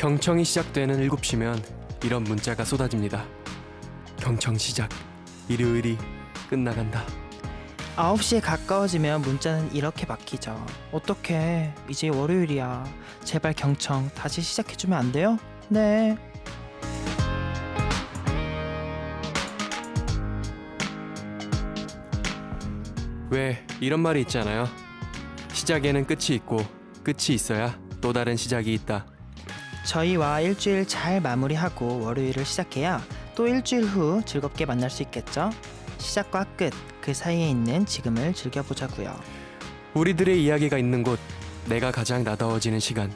경청이 시작되는 7시면 이런 문자가 쏟아집니다. 경청 시작. 일요일이 끝나간다. 9시에 가까워지면 문자는 이렇게 바뀌죠. 어떡해, 이제 월요일이야. 제발 경청 다시 시작해주면 안 돼요? 네. 왜 이런 말이 있잖아요. 시작에는 끝이 있고 끝이 있어야 또 다른 시작이 있다. 저희와 일주일 잘 마무리하고 월요일을 시작해야 또 일주일 후 즐겁게 만날 수 있겠죠? 시작과 끝, 그 사이에 있는 지금을 즐겨보자고요. 우리들의 이야기가 있는 곳, 내가 가장 나다워지는 시간.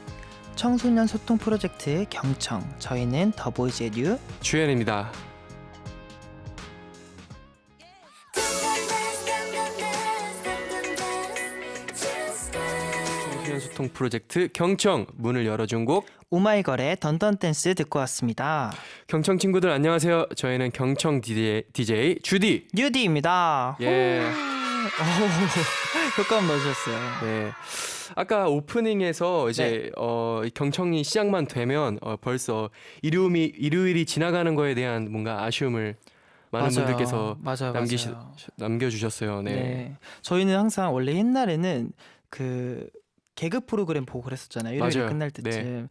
청소년 소통 프로젝트 경청, 저희는 더보이즈의 뉴 주연입니다. 청소년 소통 프로젝트 경청 문을 열어준 곡 오마이걸의 던던 댄스 듣고 왔습니다. 경청 친구들 안녕하세요. 저희는 경청 DJ 주디 뉴디입니다. 예. 효과음 넣으셨어요. 네. 아까 오프닝에서 이제 경청이 시작만 되면 벌써 일요일이 지나가는 거에 대한 뭔가 아쉬움을 많은 분들께서 맞아요. 남겨주셨어요. 네. 네. 저희는 항상 원래 옛날에는 그 개그 프로그램 보고 그랬었잖아요. 일요일이 맞아요. 끝날 때쯤. 네.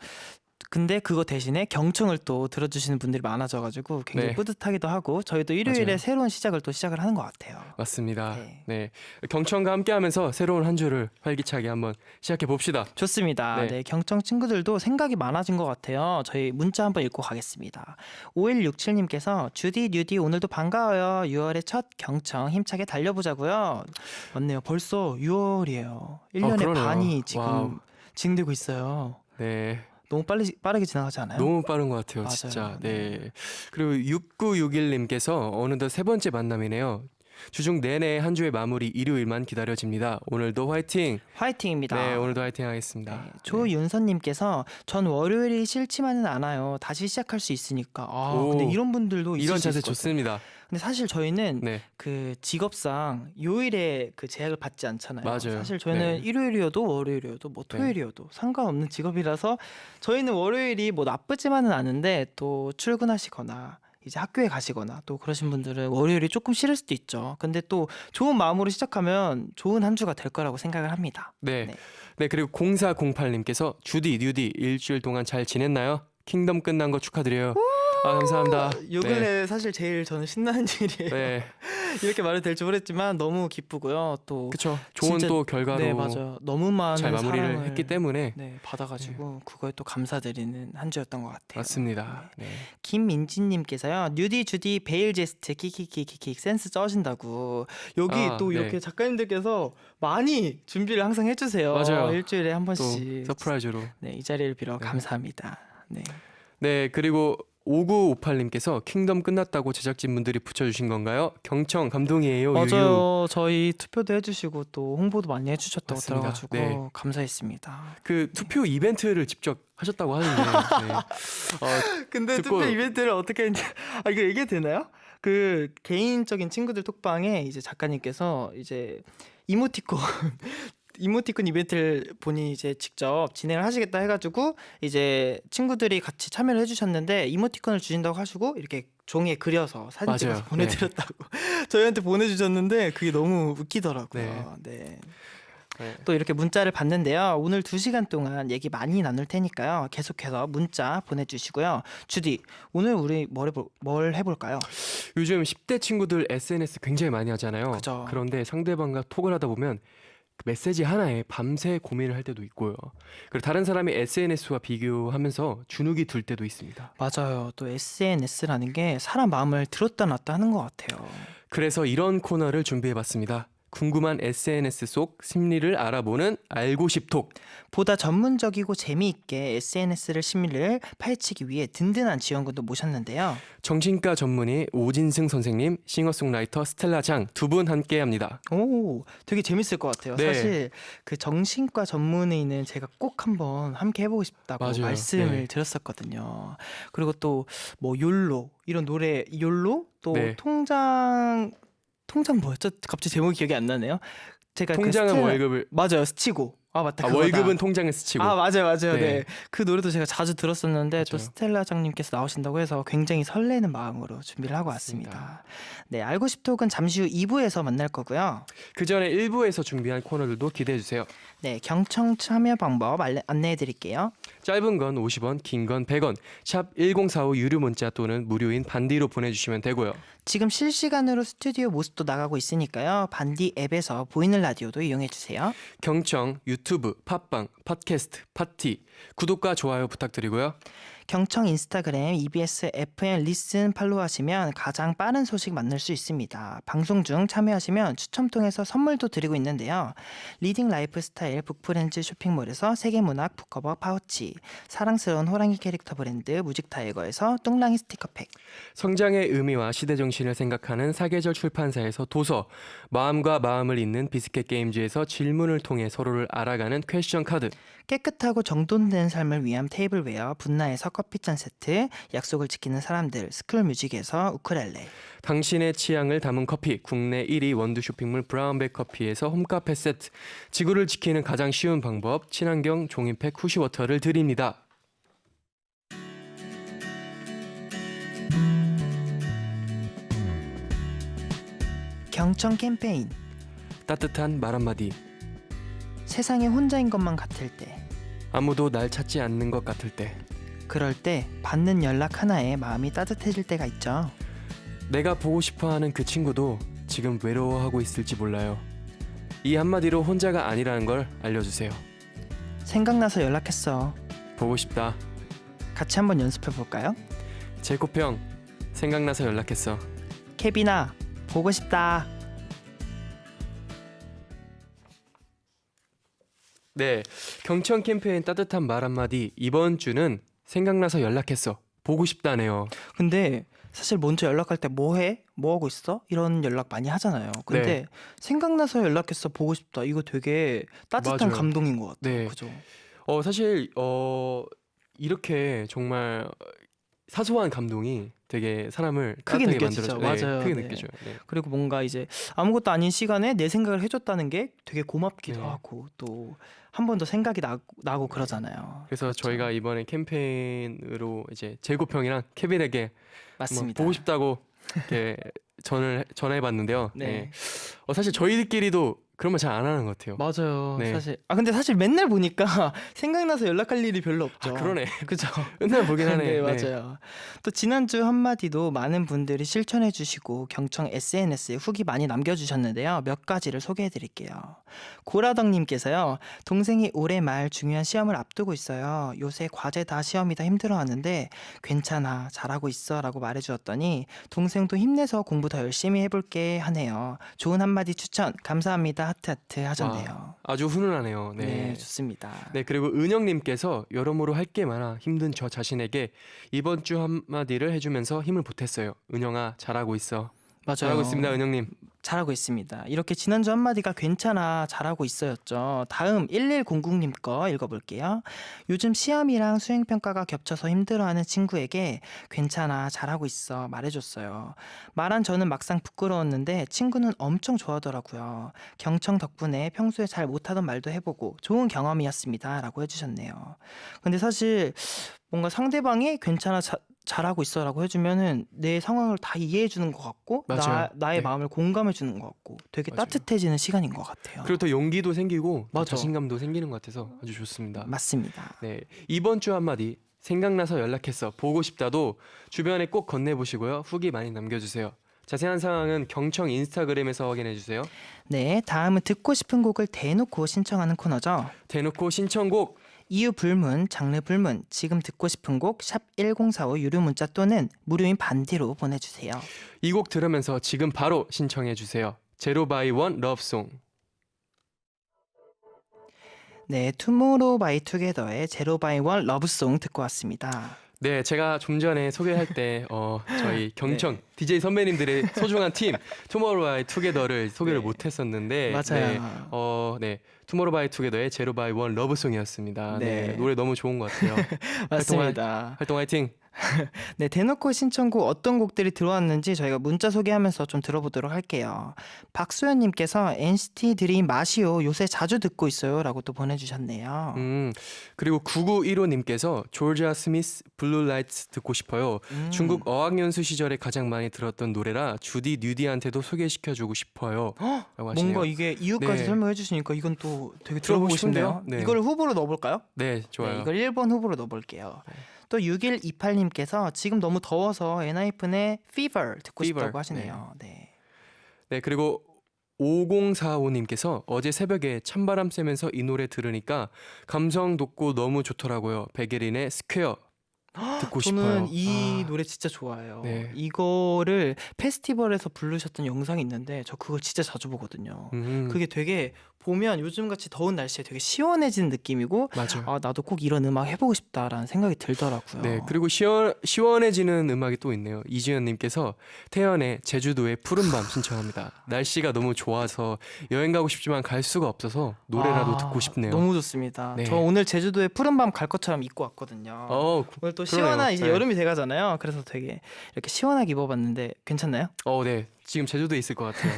근데 그거 대신에 경청을 또 들어주시는 분들이 많아져가지고 굉장히 네. 뿌듯하기도 하고 저희도 일요일에 맞아요. 새로운 시작을 또 시작을 하는 것 같아요. 맞습니다. 네. 네. 경청과 함께하면서 새로운 한 주를 활기차게 한번 시작해 봅시다. 좋습니다. 네. 네, 경청 친구들도 생각이 많아진 것 같아요. 저희 문자 한번 읽고 가겠습니다. 5167님께서 주디 뉴디 오늘도 반가워요. 6월의 첫 경청 힘차게 달려보자고요. 맞네요. 벌써 6월이에요. 1년의 그러네요. 반이 지금 와우. 진행되고 있어요. 네. 너무 빠르게 지나가지 않아요? 너무 빠른 것 같아요, 맞아요. 진짜. 네. 네. 그리고 6961님께서 어느덧 세 번째 만남이네요. 주중 내내 한 주의 마무리 일요일만 기다려집니다. 오늘도 화이팅! 화이팅입니다. 네, 오늘도 화이팅 하겠습니다. 네, 조윤선님께서 전 월요일이 싫지만은 않아요. 다시 시작할 수 있으니까. 오, 근데 이런 분들도 있을 이런 수 자세 있을 것 같아요. 좋습니다. 근데 사실 저희는 네. 그 직업상 요일에 그 제약을 받지 않잖아요. 맞아요. 사실 저희는 네. 일요일이어도 월요일이어도 뭐 토요일이어도 상관없는 직업이라서 저희는 월요일이 뭐 나쁘지만은 않은데 또 출근하시거나 이제 학교에 가시거나 또 그러신 분들은 월요일이 조금 싫을 수도 있죠. 근데 또 좋은 마음으로 시작하면 좋은 한 주가 될 거라고 생각을 합니다. 네. 네. 네, 그리고 0408님께서 주디, 뉴디 일주일 동안 잘 지냈나요? 킹덤 끝난 거 축하드려요. 아, 감사합니다. 요 근래 사실 제일 저는 신나는 일이에요. 네. 이렇게 말해도 될지 모르겠지만 너무 기쁘고요. 또 그쵸. 좋은 진짜- 또 결과로 네, 맞아요. 너무 많은 잘 마무리를 사랑을 했기 때문에 네, 받아가지고 그거에 또 감사드리는 한 주였던 것 같아요. 맞습니다. 네. 김민지님께서요. 뉴디 주디 베일 제스트 키키키키키 센스 쩌신다고 여기 아, 또 네. 이렇게 작가님들께서 많이 준비를 항상 해주세요. 맞아요. 일주일에 한 또 번씩. 서프라이즈로. 네, 이 자리를 빌어 네. 감사합니다. 네. 네, 그리고 5958님께서 킹덤 끝났다고 제작진분들이 붙여주신 건가요? 경청 감동이에요. 유유. 맞아요. 저희 투표도 해주시고 또 홍보도 많이 해주셨다고 맞습니다. 들어가지고 네. 감사했습니다. 그 투표 이벤트를 직접 하셨다고 하는데 네. 근데 듣고- 투표 이벤트를 어떻게 했는지 이거 얘기해도 되나요? 그 개인적인 친구들 톡방에 이제 작가님께서 이제 이모티콘 이벤트를 본인이 이제 직접 진행을 하시겠다 해가지고 이제 친구들이 같이 참여를 해주셨는데 이모티콘을 주신다고 하시고 이렇게 종이에 그려서 사진 맞아요. 찍어서 보내드렸다고 저희한테 보내주셨는데 그게 너무 웃기더라고요. 네. 네. 네. 또 이렇게 문자를 받는데요. 오늘 2시간 동안 얘기 많이 나눌 테니까요. 계속해서 문자 보내주시고요. 주디, 오늘 우리 뭘 해볼까요? 요즘 10대 친구들 SNS 굉장히 많이 하잖아요. 그죠. 그런데 상대방과 톡을 하다 보면 그 메시지 하나에 밤새 고민을 할 때도 있고요. 그리고 다른 사람이 SNS와 비교하면서 주눅이 들 때도 있습니다. 맞아요. 또 SNS라는 게 사람 마음을 들었다 놨다 하는 것 같아요. 그래서 이런 코너를 준비해봤습니다. 궁금한 SNS 속 심리를 알아보는 알고 싶톡. 보다 전문적이고 재미있게 SNS를 심리를 파헤치기 위해 든든한 지원군도 모셨는데요. 정신과 전문의 오진승 선생님, 싱어송라이터 스텔라 장 두 분 함께합니다. 오, 되게 재밌을 것 같아요. 네. 사실 그 정신과 전문의는 제가 꼭 한번 함께 해보고 싶다고 맞아요. 말씀을 네. 드렸었거든요. 그리고 또 뭐 욜로 이런 노래 욜로 또 네. 통장 뭐였죠? 갑자기 제목이 기억이 안 나네요. 제가 통장은 그 월급을 맞아요. 스치고 아 맞다. 아, 그거다. 월급은 통장에 스치고. 아 맞아요, 맞아요. 네. 네. 그 노래도 제가 자주 들었었는데 또 맞아요. 스텔라장님께서 나오신다고 해서 굉장히 설레는 마음으로 준비를 하고 맞습니다. 왔습니다. 네, 알고 싶톡은 잠시 후 2부에서 만날 거고요. 그 전에 1부에서 준비한 코너들도 기대해 주세요. 네, 경청 참여 방법 안내해 드릴게요. 짧은 건 50원, 긴 건 100원. 샵 1045 유료 문자 또는 무료인 반디로 보내주시면 되고요. 지금 실시간으로 스튜디오 모습도 나가고 있으니까요. 반디 앱에서 보이는 라디오도 이용해 주세요. 경청, 유튜브, 팟빵, 팟캐스트, 파티 구독과 좋아요 부탁드리고요. 경청 인스타그램 EBS FM 리슨 팔로우하시면 가장 빠른 소식 만날 수 있습니다. 방송 중 참여하시면 추첨 통해서 선물도 드리고 있는데요. 리딩 라이프 스타일 북프렌즈 쇼핑몰에서 세계문학 북커버 파우치, 사랑스러운 호랑이 캐릭터 브랜드 무직타이거에서 똥랑이 스티커팩, 성장의 의미와 시대 정신을 생각하는 사계절 출판사에서 도서, 마음과 마음을 잇는 비스켓 게임즈에서 질문을 통해 서로를 알아가는 퀘스천 카드, 깨끗하고 정돈된 삶을 위한 테이블웨어 분나에서 커피잔 세트, 약속을 지키는 사람들 스쿨뮤직에서 우쿨렐레, 당신의 취향을 담은 커피, 국내 1위 원두 쇼핑몰 브라운백 커피에서 홈카페 세트, 지구를 지키는 가장 쉬운 방법 친환경 종이팩 후시워터를 드립니다. 경청 캠페인. 따뜻한 말 한마디. 세상에 혼자인 것만 같을 때, 아무도 날 찾지 않는 것 같을 때, 그럴 때 받는 연락 하나에 마음이 따뜻해질 때가 있죠. 내가 보고 싶어하는 그 친구도 지금 외로워하고 있을지 몰라요. 이 한마디로 혼자가 아니라는 걸 알려주세요. 생각나서 연락했어. 보고 싶다. 같이 한번 연습해 볼까요? 제코평, 생각나서 연락했어. 케빈아, 보고 싶다. 네, 경청 캠페인 따뜻한 말 한마디 이번 주는 생각나서 연락했어. 보고 싶다네요. 근데 사실 먼저 연락할 때 뭐 해? 뭐 하고 있어? 이런 연락 많이 하잖아요. 근데 네. 생각나서 연락했어. 보고 싶다. 이거 되게 따뜻한 맞아요. 감동인 것 같아요. 네. 그죠? 사실 이렇게 정말 사소한 감동이 되게 사람을 크게 따뜻하게 느껴지죠. 만들어줘요. 맞아요. 크게 네. 느껴져요. 네. 그리고 뭔가 이제 아무것도 아닌 시간에 내 생각을 해줬다는 게 되게 고맙기도 네. 하고 또 한 번 더 생각이 나고 그러잖아요. 그래서 그렇죠. 저희가 이번에 캠페인으로 이제 제고평이랑 케빈에게 한번 맞습니다. 보고 싶다고 이렇게 전해봤는데요. 네. 네. 사실 저희들끼리도 그런 말 잘 안 하는 것 같아요. 맞아요. 네. 사실 근데 사실 맨날 보니까 생각나서 연락할 일이 별로 없죠. 아, 그러네. 그죠? 맨날 보긴 하네. 네, 네. 맞아요. 또 지난주 한마디도 많은 분들이 실천해 주시고 경청 SNS에 후기 많이 남겨주셨는데요. 몇 가지를 소개해 드릴게요. 고라덕님께서요. 동생이 올해 말 중요한 시험을 앞두고 있어요. 요새 과제 다 시험이다 힘들어하는데 괜찮아 잘하고 있어 라고 말해주었더니 동생도 힘내서 공부 더 열심히 해볼게 하네요. 좋은 한마디 추천 감사합니다. 하트 하셨네요. 아주 훈훈하네요. 네. 네. 좋습니다. 네, 그리고 은영님께서 여러모로 할 게 많아 힘든 저 자신에게 이번 주 한마디를 해주면서 힘을 보탰어요. 은영아, 잘하고 있어. 맞아요. 잘하고 있습니다, 은영님. 잘하고 있습니다. 이렇게 지난주 한마디가 괜찮아 잘하고 있어였죠. 다음 1100님 거 읽어볼게요. 요즘 시험이랑 수행평가가 겹쳐서 힘들어하는 친구에게 괜찮아 잘하고 있어 말해줬어요. 말한 저는 막상 부끄러웠는데 친구는 엄청 좋아하더라고요. 경청 덕분에 평소에 잘 못하던 말도 해보고 좋은 경험이었습니다 라고 해주셨네요. 근데 사실 뭔가 상대방이 괜찮아 잘하고 있어라고 해주면은 내 상황을 다 이해해주는 것 같고 맞아요. 나의 네. 마음을 공감해주는 것 같고 되게 맞아요. 따뜻해지는 시간인 것 같아요. 그리고 또 용기도 생기고 또 맞아. 자신감도 생기는 것 같아서 아주 좋습니다. 맞습니다. 네, 이번 주 한마디 생각나서 연락했어. 보고 싶다도 주변에 꼭 건네보시고요. 후기 많이 남겨주세요. 자세한 상황은 경청 인스타그램에서 확인해주세요. 네, 다음은 듣고 싶은 곡을 대놓고 신청하는 코너죠. 대놓고 신청곡 이유 불문, 장르 불문, 지금 듣고 싶은 곡 샵 1045 유료 문자 또는 무료인 반디로 보내주세요. 이 곡 들으면서 지금 바로 신청해주세요. 제로 바이 원 러브송. 네, 투모로우 바이 투게더의 제로 바이 원 러브송 듣고 왔습니다. 네, 제가 좀 전에 소개할 때 저희 경청 DJ 선배님들의 소중한 팀 투모로우바이 투게더를 소개를 네. 못했었는데 맞아요. 네, 투모로우바이 투게더의 제로 바이 원 러브송이었습니다. 네. 네. 노래 너무 좋은 것 같아요. 맞습니다. 활동 화이팅. 네, 대놓고 신청곡 어떤 곡들이 들어왔는지 저희가 문자 소개하면서 좀 들어보도록 할게요. 박소연님께서 NCT 드림 마시오 요새 자주 듣고 있어요라고 또 보내주셨네요. 그리고 9915님께서 조지아 스미스 블루 라이트 듣고 싶어요. 중국 어학연수 시절에 가장 많이 들었던 노래라 주디 뉴디한테도 소개시켜주고 싶어요. 라고 하시네요. 뭔가 이게 이유까지 네. 설명해 주시니까 이건 또 되게 들어보고 들어보고 싶네요. 싶은데요? 네. 이걸 후보로 넣어볼까요? 네, 좋아요. 네, 이걸 1번 후보로 넣어볼게요. 또 6128님께서 지금 너무 더워서 엔하이픈의 Fever 듣고 Fever, 싶다고 하시네요. 네. 네, 그리고 5045님께서 어제 새벽에 찬바람 쐬면서 이 노래 들으니까 감성 돋고 너무 좋더라고요. 백예린의 스퀘어 듣고 싶어요. 저는 이 노래 진짜 좋아해요. 네. 이거를 페스티벌에서 부르셨던 영상이 있는데 저 그거 진짜 자주 보거든요. 그게 되게 보면 요즘같이 더운 날씨에 되게 시원해지는 느낌이고 맞아요. 아 나도 꼭 이런 음악 해보고 싶다라는 생각이 들더라고요. 네, 그리고 시원해지는 음악이 또 있네요. 이주연님께서 태연의 제주도의 푸른밤 신청합니다. 날씨가 너무 좋아서 여행 가고 싶지만 갈 수가 없어서 노래라도 듣고 싶네요. 너무 좋습니다. 네. 저 오늘 제주도에 푸른밤 갈 것처럼 입고 왔거든요. 오늘 또 시원한 그러네요. 이제 네. 여름이 돼가잖아요. 그래서 되게 이렇게 시원하게 입어봤는데 괜찮나요? 네. 지금 제주도에 있을 것 같아요.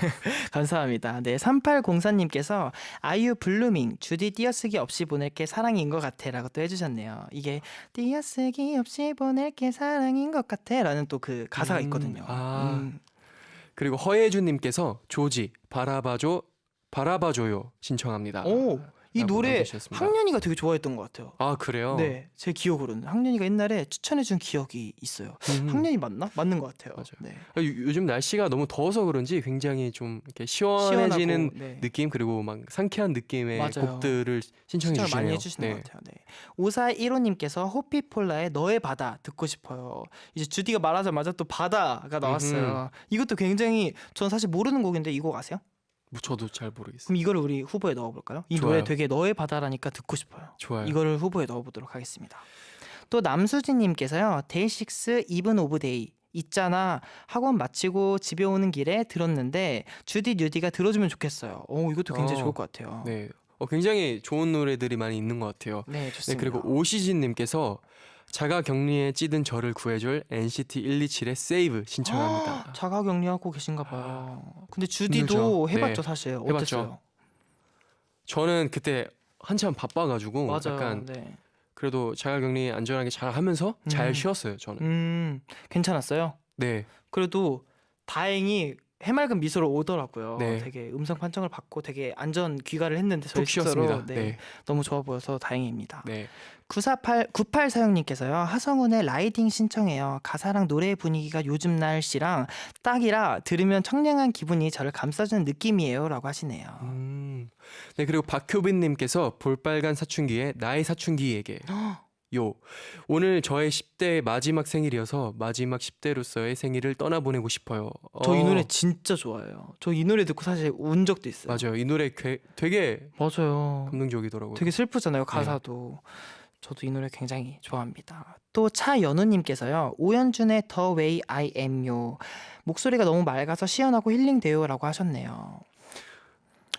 감사합니다. 네, 3804님께서 아이유 블루밍 주디 띄어쓰기 없이 보낼게 사랑인 것 같아라고 또 해주셨네요. 이게 띄어쓰기 없이 보낼게 사랑인 것 같아라는 또 그 가사가 있거든요. 그리고 허예준님께서 조지 바라봐줘요 신청합니다. 오, 이 라고 노래 남겨주셨습니다. 학년이가 되게 좋아했던 것 같아요. 아 그래요? 네, 제 기억으로는 학년이가 옛날에 추천해준 기억이 있어요. 학년이 맞나? 맞는 것 같아요. 맞아요. 네. 요즘 날씨가 너무 더워서 그런지 굉장히 좀 이렇게 시원해지는 시원하고, 네. 느낌 그리고 막 상쾌한 느낌의 맞아요. 곡들을 신청해 신청을 주시네요. 많이 해주시는 것 같아요. 네. 5415님께서 호피폴라의 너의 바다 듣고 싶어요. 이제 주디가 말하자마자 또 바다가 나왔어요. 이것도 굉장히 전 사실 모르는 곡인데 이 곡 아세요? 저도 잘 모르겠어요. 그럼 이거를 우리 후보에 넣어볼까요? 이 좋아요. 노래 되게 너의 바다라니까 듣고 싶어요. 좋아요. 이거를 후보에 넣어보도록 하겠습니다. 또 남수진님께서요. 데이식스 이븐 오브 데이 있잖아 학원 마치고 집에 오는 길에 들었는데 주디 뉴디가 들어주면 좋겠어요. 오 이것도 굉장히 좋을 것 같아요. 네, 굉장히 좋은 노래들이 많이 있는 것 같아요. 네 네, 좋습니다. 그리고 오시진님께서 자가격리에 찌든 저를 구해줄 NCT 127의 Save 신청합니다. 자가격리하고 계신가 봐요. 근데 주디도 힘들죠. 해봤죠 네, 사실. 해봤죠. 어땠어요? 저는 그때 한참 바빠가지고 맞아요. 약간 네. 그래도 자가격리 안전하게 잘 하면서 잘 쉬었어요. 저는. 괜찮았어요. 네, 그래도 다행히 해맑은 미소로 오더라고요. 네. 되게 음성 판정을 받고 되게 안전 귀가를 했는데 저희 푹 쉬었습니다. 숙소로 네, 네, 너무 좋아 보여서 다행입니다. 네. 98사형님께서요. 하성운의 라이딩 신청해요. 가사랑 노래 분위기가 요즘 날씨랑 딱이라 들으면 청량한 기분이 저를 감싸주는 느낌이에요 라고 하시네요. 네, 그리고 박효빈님께서 볼빨간 사춘기에 나의 사춘기에게 오늘 저의 10대 마지막 생일이어서 마지막 10대로서의 생일을 떠나보내고 싶어요. 저 이 노래 진짜 좋아해요. 저 이 노래 듣고 사실 운 적도 있어요. 맞아요. 이 노래 되게 맞아요. 감동적이더라고요. 되게 슬프잖아요. 가사도. 저도 이 노래 굉장히 좋아합니다. 또 차연우님께서요. 오연준의 The Way I Am You 목소리가 너무 맑아서 시원하고 힐링돼요라고 하셨네요.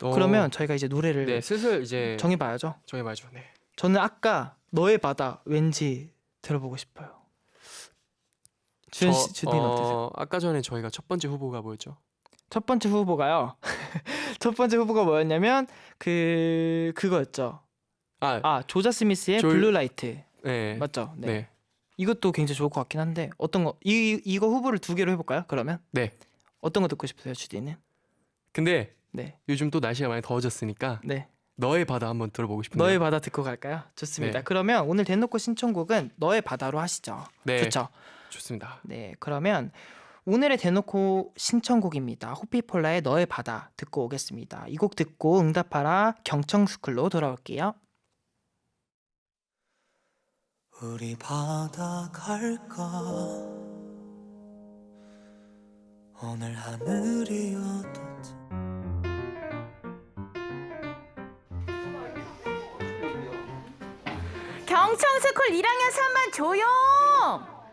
그러면 저희가 이제 노래를 네, 슬슬 이제 정해봐야죠. 정해봐야죠. 네. 저는 아까 너의 바다 왠지 들어보고 싶어요. 주디는 어떠세요? 아까 전에 저희가 첫 번째 후보가 뭐였죠? 첫 번째 후보가요. 첫 번째 후보가 뭐였냐면 그거였죠. 조자 스미스의 블루라이트. 네. 맞죠? 네. 네. 이것도 굉장히 좋을 것 같긴 한데 어떤 거 이거 후보를 두 개로 해볼까요? 그러면 네. 어떤 거 듣고 싶으세요, 주디는? 근데 네. 요즘 또 날씨가 많이 더워졌으니까 네. 너의 바다 한번 들어보고 싶은데요. 너의 바다 듣고 갈까요? 좋습니다. 네. 그러면 오늘 대놓고 신청곡은 너의 바다로 하시죠. 네. 좋죠. 좋습니다. 네. 그러면 오늘의 대놓고 신청곡입니다. 호피폴라의 너의 바다 듣고 오겠습니다. 이 곡 듣고 응답하라 경청스쿨로 돌아올게요. 우리 바다 갈까 오늘 하늘이 어떻지 경청스쿨 1학년 3반 조용!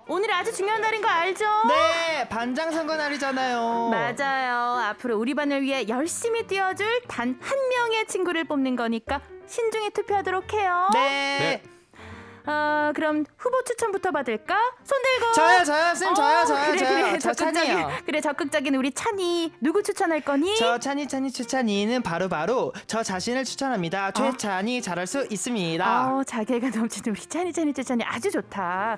오늘 아주 중요한 날인 거 알죠? 네, 반장 선거 날이잖아요. 맞아요. 앞으로 우리 반을 위해 열심히 뛰어줄 단 한 명의 친구를 뽑는 거니까 신중히 투표하도록 해요. 네. 그럼 후보 추천부터 받을까? 손 들고. 저요, 쌤, 저요. 그래, 저 찬이요. 그래, 적극적인 우리 찬이. 누구 추천할 거니? 저 찬이 추찬이는 바로 저 자신을 추천합니다. 최찬이 잘할 수 있습니다. 자괴가 넘치는 우리 찬이 아주 좋다.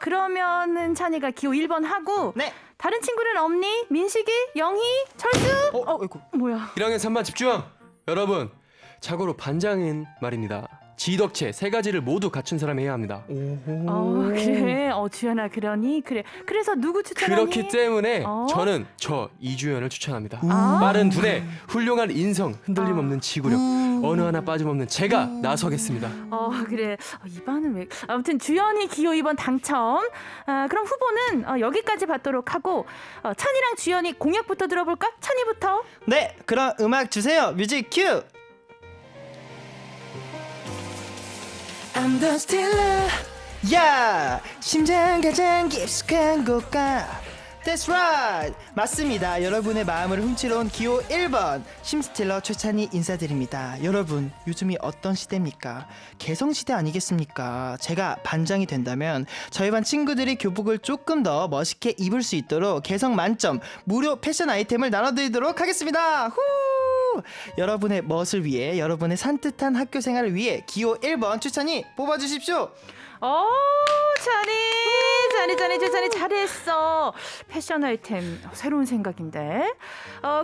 그러면은 찬이가 기호 1번 하고. 네. 다른 친구는 없니? 민식이, 영희, 철수? 아이고. 뭐야? 1학년 3반 집중! 여러분, 자고로 반장은 말입니다. 지덕체 세 가지를 모두 갖춘 사람이 해야 합니다. 그래. 주연아, 그러니? 그래. 그래서 누구 추천하니? 그렇기 때문에 저는 이주연을 추천합니다. 빠른 두뇌, 훌륭한 인성, 흔들림 없는 지구력, 어느 하나 빠짐없는 제가 나서겠습니다. 그래. 이반은 왜? 아무튼 주연이 기호 2번 당첨. 그럼 후보는 여기까지 받도록 하고 찬이랑 주연이 공약부터 들어볼까? 찬이부터. 네, 그럼 음악 주세요. 뮤직 큐. I'm the stealer. 야, 심장 가장 깊숙한 곳가. That's right. 맞습니다. 여러분의 마음을 훔치러 온 기호 1번 심스틸러 최찬이 인사드립니다. 여러분, 요즘이 어떤 시대입니까? 개성시대 아니겠습니까? 제가 반장이 된다면 저희 반 친구들이 교복을 조금 더 멋있게 입을 수 있도록 개성 만점 무료 패션 아이템을 나눠드리도록 하겠습니다. 후! 여러분의 멋을 위해, 여러분의 산뜻한 학교 생활을 위해 기호 1번 추천이 뽑아주십시오. 찬이 잘했어. 패션 아이템 새로운 생각인데.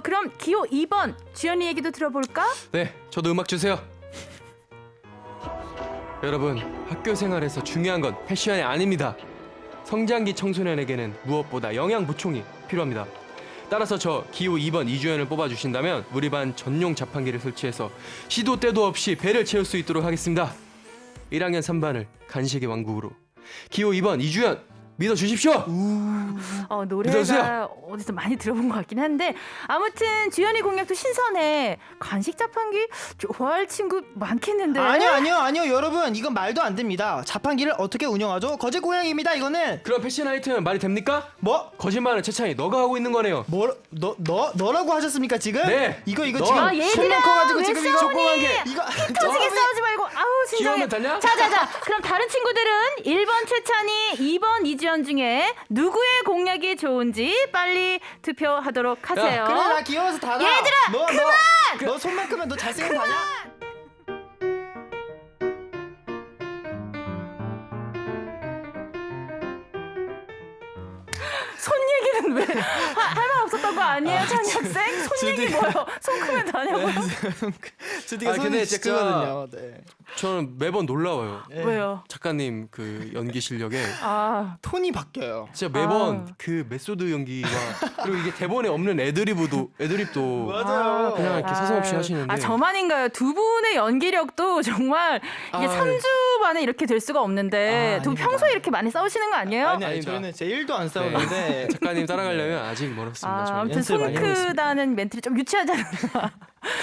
그럼 기호 2번 주연이 얘기도 들어볼까? 네, 저도 음악 주세요. 여러분, 학교 생활에서 중요한 건 패션이 아닙니다. 성장기 청소년에게는 무엇보다 영양 보충이 필요합니다. 따라서 저 기호 2번 이주연을 뽑아주신다면 우리 반 전용 자판기를 설치해서 시도 때도 없이 배를 채울 수 있도록 하겠습니다. 1학년 3반을 간식의 왕국으로 기호 2번 이주연 믿어주십시오. 노래가 믿어주세요. 어디서 많이 들어본 것 같긴 한데 아무튼 주연이 공약도 신선해. 간식 자판기 좋아할 친구 많겠는데. 아니요 여러분, 이건 말도 안 됩니다. 자판기를 어떻게 운영하죠? 거짓 고양이입니다. 이거는. 그럼 패션 아이템은 말이 됩니까? 뭐? 거짓말은 채찬이 너가 하고 있는 거네요. 너라고 하셨습니까 지금? 네. 이거 너. 지금 얘들아, 손만 커가지고 왜 지금 싸우니? 이거 조그만 게 이거 터지게 싸우지 말고. 아우 진정해. 귀여우면 되냐? 자자자. 그럼 다른 친구들은 1번 최찬이, 2번 이주연 중에 누구의 공약이 좋은지 빨리 투표하도록 하세요. 그래, 나 귀여워서 다 나. 얘들아, 너 손만 크면 너 잘생긴 다냐? 손 얘기는 왜? 할 말 없었던 거 아니에요, 찬이 학생? 손 얘기 뭐요? 손 크면 다냐고요? 주디가 근데 손이 진짜 진짜 크거든요. 네. 저는 매번 놀라워요. 왜요? 작가님 그 연기 실력에 톤이 바뀌어요. 진짜 매번 그 메소드 연기와 그리고 이게 대본에 없는 애드립도 맞아요. 그냥 이렇게 서슴없이 하시는데 저만인가요? 두 분의 연기력도 정말 이게 3주 만에 이렇게 될 수가 없는데 두 분 아닙니다. 평소에 이렇게 많이 싸우시는 거 아니에요? 아니 아닙니다. 저희는 제 1도 안 싸우는데 작가님 따라가려면 아직 멀었습니다. 저는. 아무튼 연습 손 많이 하고 있습니다. 크다는 멘트를 좀 유치하지 않나.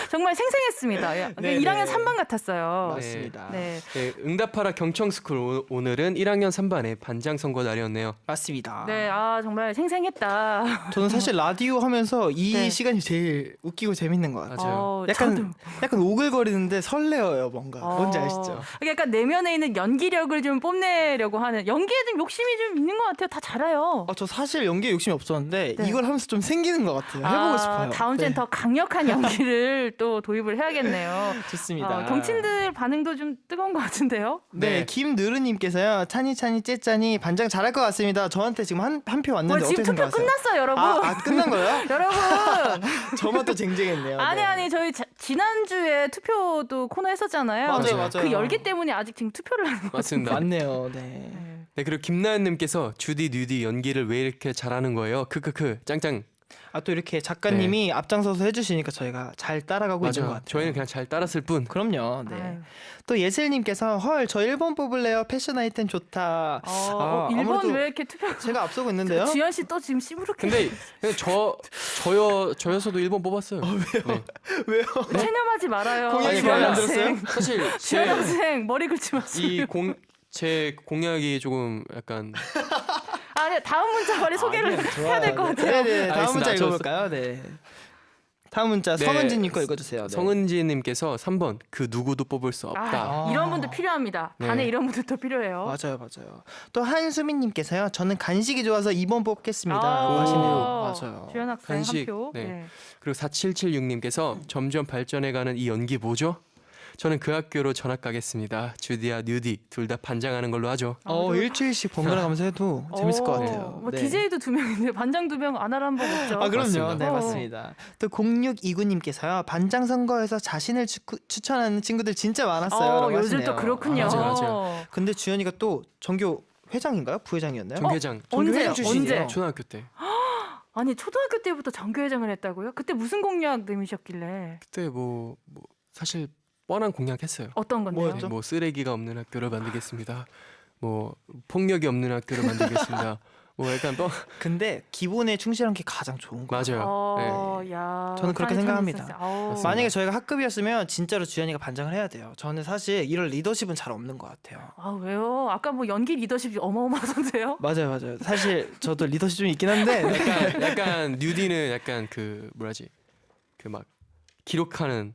정말 생생했습니다. 네, 1학년 네. 3반 같았어요. 맞습니다. 네. 네, 응답하라 경청스쿨 오늘은 1학년 3반의 반장 선거 날이었네요. 맞습니다. 네, 정말 생생했다. 저는 사실 라디오 하면서 이 네. 시간이 제일 웃기고 재밌는 것 같아요. 맞아요. 약간 오글거리는데 설레어요, 뭔가. 뭔지 아시죠? 약간 내면에 있는 연기력을 좀 뽐내려고 하는 연기에 좀 욕심이 좀 있는 것 같아요. 다 잘해요. 저 사실 연기에 욕심이 없었는데 네. 이걸 하면서 좀 생기는 것 같아요. 해보고 싶어요. 다음 주엔 네. 더 강력한 연기를 또 도입을 해야겠네요. 좋습니다. 경친들 반응도 좀 뜨거운 것 같은데요. 네, 네. 김느르님께서요. 찬이 째짜니 반장 잘할 것 같습니다. 저한테 지금 한 표 왔는데 지금 어떻게 투표 생각하세요? 끝났어요, 여러분. 끝난 거예요? 여러분. 저만 또 쟁쟁했네요. 네. 아니 저희 지난주에 투표도 코너 했었잖아요. 맞아요. 그 열기 때문에 아직 지금 투표를 하는 거 맞습니다. 맞네요. 네. 네, 그리고 김나연님께서 주디 뉴디 연기를 왜 이렇게 잘하는 거예요? 크크크 짱짱. 또 이렇게 작가님이 앞장서서 해주시니까 저희가 잘 따라가고 있는 것 맞아. 같아요. 저희는 그냥 잘 따랐을 뿐. 그럼요. 네. 아유. 또 예슬님께서 헐 저 1번 뽑을래요. 패션 아이템 좋다. 1번 아무래도 왜 이렇게 투표? 제가 앞서고 있는데요. 주연 씨 또 지금 시무룩해. 근데 저여서도 1번 뽑았어요. 네. 왜요? 체념하지 말아요. 공약이 아니, 주연 그냥 안 학생. 사실 주연 학생 머리 긁지 마세요. 제 공약이 조금 약간 다음 문자 빨리 소개를 해야 될 것 같아요. 네, 다음 알겠습니다. 문자 저- 읽어볼까요? 네. 다음 문자 네. 성은진님 거 읽어주세요. 네. 성은지님께서 3번 그 누구도 뽑을 수 없다. 아, 이런 분들 필요합니다. 네. 반에 이런 분들도 필요해요. 맞아요. 또 한수민님께서요. 저는 간식이 좋아서 2번 뽑겠습니다. 아, 하시네요. 맞아요. 주연 학생 간식, 한 표. 네. 네. 그리고 4776님께서 점점 발전해가는 이 연기 뭐죠? 저는 그 학교로 전학 가겠습니다. 주디와 뉴디 둘 다 반장하는 걸로 하죠. 일주일씩 번갈아 가면서 해도 재밌을 것 같아요. 뭐 네. DJ도 2명인데 반장 2명 안 하라는 법 없죠. 아 그럼요. 맞습니다. 네 어. 맞습니다. 또 0629님께서요. 반장 선거에서 자신을 추천하는 친구들 진짜 많았어요. 요즘 하시네요. 또 그렇군요. 맞아요. 근데 주연이가 또 전교 회장인가요? 부회장이었나요? 정회장 언제요? 회장 출신이에요. 언제? 초등학교 때. 아니 초등학교 때부터 정교회장을 했다고요? 그때 무슨 공약 내미셨길래? 그때 뭐 사실 뻔한 공약했어요. 어떤 건데요? 뭐였죠? 뭐 쓰레기가 없는 학교를 만들겠습니다. 뭐 폭력이 없는 학교를 만들겠습니다. 뭐 약간 근데 기본에 충실한 게 가장 좋은 거예요. 맞아요. 야, 저는 그렇게 아니, 생각합니다. 재밌었어요. 아우. 맞습니다. 만약에 저희가 학급이었으면 진짜로 주연이가 반장을 해야 돼요. 저는 사실 이런 리더십은 잘 없는 것 같아요. 아 왜요? 아까 뭐 연기 리더십이 어마어마하던데요? 맞아요. 사실 저도 리더십 좀 있긴 한데 약간 뉴디는 약간 그 뭐라지 그 막 기록하는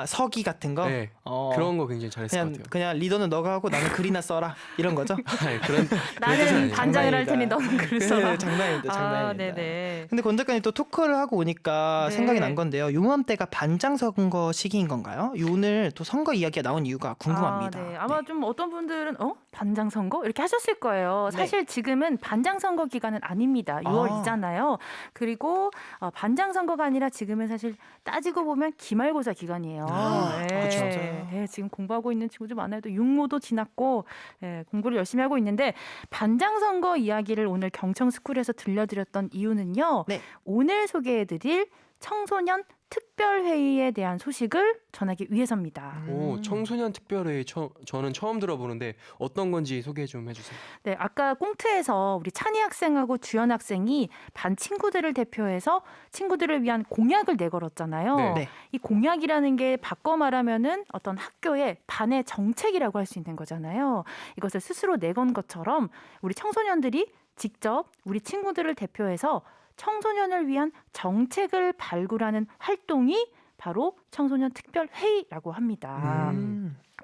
서기 같은 거. 네, 어. 그런 거 굉장히 잘했을 것 같아요. 그냥 리더는 너가 하고 나는 글이나 써라 이런 거죠. 아니, 그런 뜻은 나는 아니에요. 반장을 할 테니 장난입니다. 너는 글을 써라. 네, 장난입니다. 장난입니다. 아, 네네. 근데 권 작가님 또 토크를 하고 오니까 네. 생각이 난 건데요. 요맘때가 반장 선거 시기인 건가요? 오늘 또 선거 이야기가 나온 이유가 궁금합니다. 네. 아마 좀 어떤 분들은 반장 선거 이렇게 하셨을 거예요. 네. 사실 지금은 반장 선거 기간은 아닙니다. 6월이잖아요. 그리고 반장 선거가 아니라 지금은 사실 따지고 보면 기말고사 기간이에요. 그렇죠. 네, 지금 공부하고 있는 친구들 많아요. 또 육모도 지났고 공부를 열심히 하고 있는데 반장 선거 이야기를 오늘 경청 스쿨에서 들려드렸던 이유는요. 네. 오늘 소개해드릴 청소년 특별회의에 대한 소식을 전하기 위해서입니다. 오, 청소년 특별회의 저는 처음 들어보는데 어떤 건지 소개 좀 해주세요. 네, 아까 꽁트에서 우리 찬희 학생하고 주연 학생이 반 친구들을 대표해서 친구들을 위한 공약을 내걸었잖아요. 네. 네. 이 공약이라는 게 바꿔 말하면은 어떤 학교의 반의 정책이라고 할 수 있는 거잖아요. 이것을 스스로 내건 것처럼 우리 청소년들이 직접 우리 친구들을 대표해서 청소년을 위한 정책을 발굴하는 활동이 바로 청소년 특별회의라고 합니다.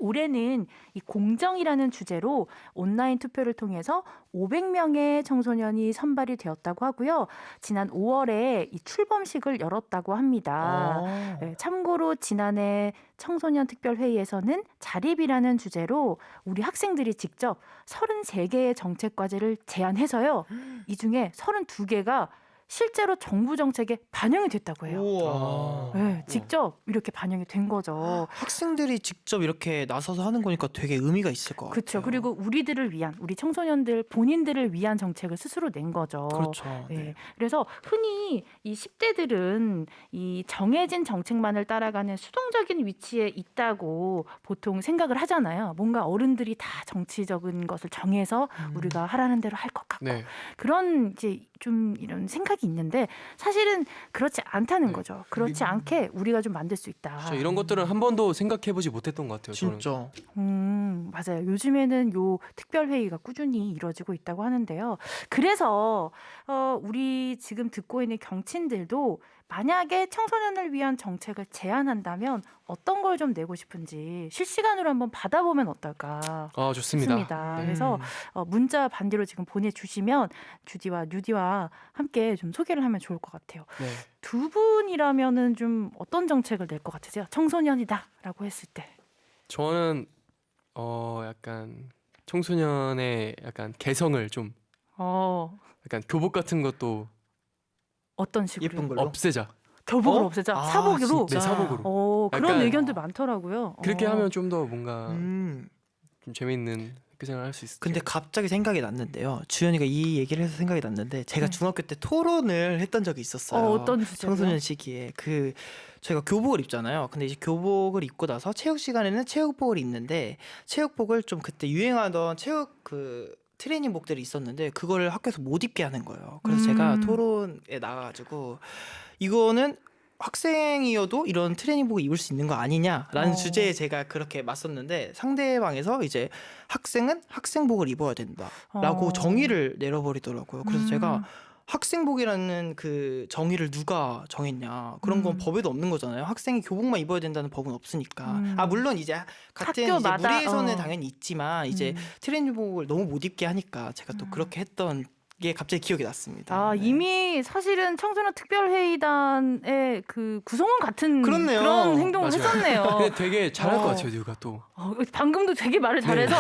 올해는 이 공정이라는 주제로 온라인 투표를 통해서 500명의 청소년이 선발이 되었다고 하고요. 지난 5월에 이 출범식을 열었다고 합니다. 네, 참고로 지난해 청소년 특별회의에서는 자립이라는 주제로 우리 학생들이 직접 33개의 정책 과제를 제안해서요. 이 중에 32개가 실제로 정부 정책에 반영이 됐다고 해요. 우와. 네, 직접 이렇게 반영이 된 거죠. 학생들이 직접 이렇게 나서서 하는 거니까 되게 의미가 있을 것 같아요. 그렇죠. 그리고 우리들을 위한, 우리 청소년들 본인들을 위한 정책을 스스로 낸 거죠. 그렇죠. 네. 네. 그래서 흔히 이 10대들은 이 정해진 정책만을 따라가는 수동적인 위치에 있다고 보통 생각을 하잖아요. 뭔가 어른들이 다 정치적인 것을 정해서 우리가 하라는 대로 할 것 같고 네. 그런 이제 좀 이런 생각이 있는데 사실은 그렇지 않다는 네. 거죠. 그렇지 않게 우리가 좀 만들 수 있다. 진짜 이런 것들은 한 번도 생각해보지 못했던 것 같아요. 저는. 진짜. 맞아요. 요즘에는 요 특별회의가 꾸준히 이루어지고 있다고 하는데요. 그래서 우리 지금 듣고 있는 경친들도 만약에 청소년을 위한 정책을 제안한다면 어떤 걸 좀 내고 싶은지 실시간으로 한번 받아보면 어떨까 아, 좋습니다. 싶습니다. 네. 그래서 문자 반대로 지금 보내주시면 주디와 뉴디와 함께 좀 소개를 하면 좋을 것 같아요. 네. 두 분이라면은 좀 어떤 정책을 낼 것 같으세요? 청소년이다라고 했을 때. 저는 약간 청소년의 약간 개성을 좀 약간 교복 같은 것도 어떤 식으로? 예쁜 걸로. 없애자. 교복을 어? 없애자. 아, 사복으로. 진짜? 네, 사복으로. 그런 약간 의견들 많더라고요. 그렇게 하면 좀 더 뭔가 음. 좀 재밌는 학교 생활 할 수 있을 근데 갑자기 생각이 났는데요. 주연이가 이 얘기를 해서 생각이 났는데 제가 네. 중학교 때 토론을 했던 적이 있었어요. 어떤 주제요? 청소년 시기에 저희가 교복을 입잖아요. 근데 이제 교복을 입고 나서 체육 시간에는 체육복을 입는데 체육복을 좀 그때 유행하던 체육 트레이닝복들이 있었는데 그거를 학교에서 못 입게 하는 거예요. 그래서 제가 토론에 나가가지고 이거는 학생이어도 이런 트레이닝복을 입을 수 있는 거 아니냐라는 주제에 제가 그렇게 맞섰는데 상대방에서 이제 학생은 학생복을 입어야 된다라고 정의를 내려버리더라고요. 그래서 제가 학생복이라는 그 정의를 누가 정했냐. 그런 건 법에도 없는 거잖아요. 학생이 교복만 입어야 된다는 법은 없으니까. 아 물론 이제 같은 이제 학교마다, 무리에서는 당연히 있지만 이제 트레이닝복을 너무 못 입게 하니까 제가 또 그렇게 했던 게 갑자기 기억이 났습니다. 아, 네. 이미 사실은 청소년 특별회의단의 그 구성원 같은 그렇네요. 그런 행동을 맞아요. 했었네요. 근데 되게 잘할 것 같아요, 누가 또. 방금도 되게 말을 잘해서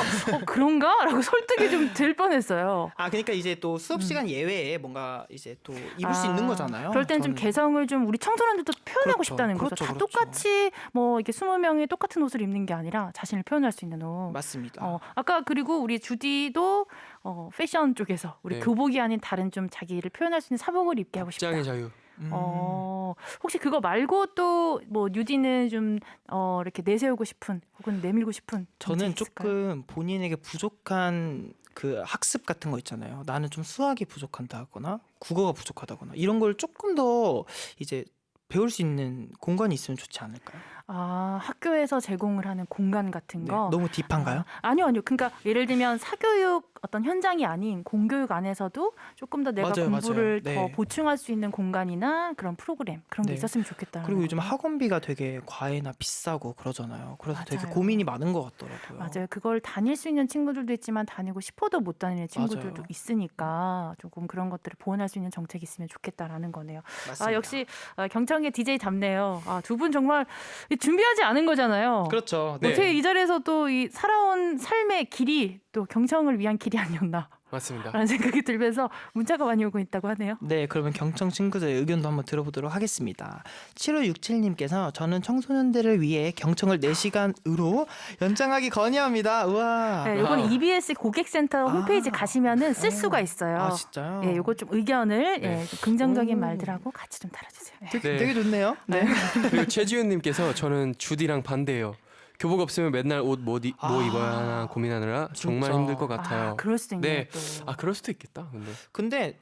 그런가? 라고 설득이 좀 될 뻔했어요. 아 그러니까 이제 또 수업 시간 예외에 뭔가 이제 또 입을 수 있는 거잖아요. 그럴 때는 좀 저는. 개성을 좀 우리 청소년들도 표현하고 그렇죠. 싶다는 거죠. 그렇죠, 다 그렇죠. 똑같이 뭐 이렇게 20명이 똑같은 옷을 입는 게 아니라 자신을 표현할 수 있는 옷. 맞습니다. 아까 그리고 우리 주디도 패션 쪽에서 우리 네. 교복이 아닌 다른 좀 자기를 표현할 수 있는 사복을 입게 하고 싶다. 입장의 자유. 혹시 그거 말고 또 뭐 뉴디는 좀 이렇게 내세우고 싶은 혹은 내밀고 싶은 저는 정책이 있을까요? 조금 본인에게 부족한 그 학습 같은 거 있잖아요. 나는 좀 수학이 부족하다거나 국어가 부족하다거나 이런 걸 조금 더 이제 배울 수 있는 공간이 있으면 좋지 않을까요? 학교에서 제공을 하는 공간 같은 네. 거. 너무 딥한가요? 아니요. 그러니까 예를 들면 사교육 어떤 현장이 아닌 공교육 안에서도 조금 더 내가 맞아요, 공부를 맞아요. 더 네. 보충할 수 있는 공간이나 그런 프로그램 그런 게 네. 있었으면 좋겠다. 그리고 요즘 학원비가 되게 과해나 비싸고 그러잖아요. 그래서 되게 맞아요. 고민이 많은 것 같더라고요. 맞아요. 그걸 다닐 수 있는 친구들도 있지만 다니고 싶어도 못 다니는 친구들도 맞아요. 있으니까 조금 그런 것들을 보완할 수 있는 정책이 있으면 좋겠다라는 거네요. 맞습니다. 역시 경청의 DJ답네요. 두 분 정말 준비하지 않은 거잖아요. 그렇죠. 네. 어떻게 이 자리에서 또 이 살아온 삶의 길이 또 경청을 위한 길이 아니었나 맞습니다. 라는 생각이 들면서 문자가 많이 오고 있다고 하네요. 네, 그러면 경청 친구들의 의견도 한번 들어보도록 하겠습니다. 7567님께서 저는 청소년들을 위해 경청을 4시간으로 연장하기 건의합니다. 우와. 네, 요건 EBS 고객센터 홈페이지 가시면은 쓸 수가 있어요. 아, 진짜요? 예, 요거 좀 의견을 네. 좀 긍정적인 오. 말들하고 같이 좀 달아주세요. 예. 네. 되게 좋네요. 네. 그리고 최지훈님께서 저는 주디랑 반대예요. 교복 없으면 맨날 옷 뭐 입어야 하나 고민하느라 정말 진짜. 힘들 것 같아요. 그럴 수도 있네요. 네. 또. 그럴 수도 있겠다. 근데 근데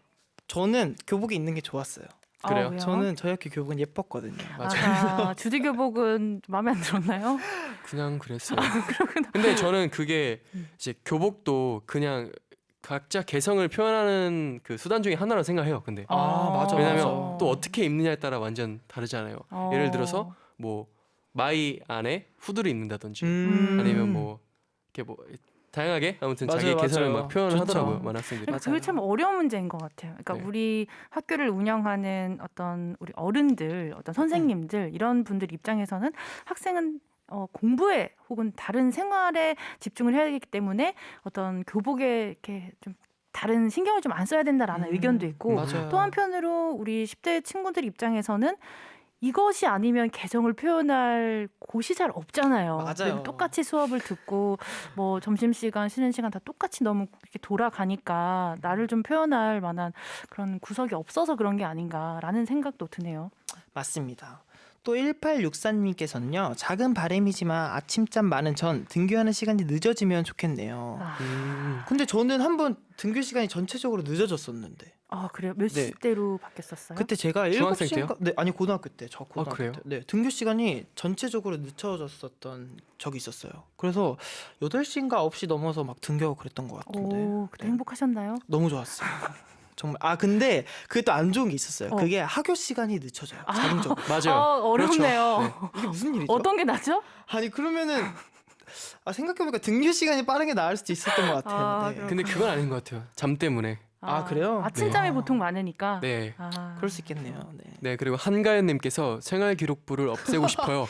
저는 교복이 있는 게 좋았어요. 그래요? 왜요? 저는 저희 학교 교복은 예뻤거든요. 맞아요. 주디 교복은 마음에 안 들었나요? 그냥 그랬어요. 근데 저는 그게 이제 교복도 그냥 각자 개성을 표현하는 그 수단 중에 하나라고 생각해요. 근데 맞아. 왜냐면 맞아. 또 어떻게 입느냐에 따라 완전 다르잖아요. 예를 들어서 뭐 마이 안에 후드를 입는다든지 아니면 뭐 이렇게 뭐 다양하게 아무튼 맞아요, 자기 개성을 맞아요. 막 표현을 좋죠. 하더라고요. 많은 학생들이. 그러니까 그게 참 어려운 문제인 것 같아요. 그러니까 네. 우리 학교를 운영하는 어떤 우리 어른들, 어떤 선생님들 이런 분들 입장에서는 학생은 공부에 혹은 다른 생활에 집중을 해야 되기 때문에 어떤 교복에 이렇게 좀 다른 신경을 좀 안 써야 된다라는 의견도 있고 맞아요. 또 한편으로 우리 10대 친구들 입장에서는 이것이 아니면 개성을 표현할 곳이 잘 없잖아요. 맞아요. 똑같이 수업을 듣고 뭐 점심시간, 쉬는 시간 다 똑같이 너무 이렇게 돌아가니까 나를 좀 표현할 만한 그런 구석이 없어서 그런 게 아닌가라는 생각도 드네요. 맞습니다. 또 1864님께서는요. 작은 바람이지만 아침잠 많은 전 등교하는 시간이 늦어지면 좋겠네요. 근데 저는 한번 등교 시간이 전체적으로 늦어졌었는데 그래요? 몇 네. 시대로 바뀌었었어요? 그때 제가 중학생 7시인가? 네, 아니 고등학교 때. 저 고등학교 그래요? 때. 네, 등교 시간이 전체적으로 늦춰졌었던 적이 있었어요. 그래서 8시인가 9시 넘어서 막 등교하고 그랬던 것 같은데. 그때 네. 행복하셨나요? 너무 좋았어요. 정말. 근데 그게 또 안 좋은 게 있었어요. 어. 그게 학교 시간이 늦춰져요. 자동적으로. 맞아요. 어렵네요. 그렇죠. 이게 무슨 일이죠? 어떤 게 낫죠? 아니 그러면은 생각해보니까 등교 시간이 빠른 게 나을 수도 있었던 것 같아요. 네. 그렇구나. 근데 그건 아닌 것 같아요. 잠 때문에. 그래요? 아침잠이 네. 보통 많으니까. 네. 그럴 수 있겠네요. 네. 네, 그리고 한가연님께서 생활 기록부를 없애고 싶어요.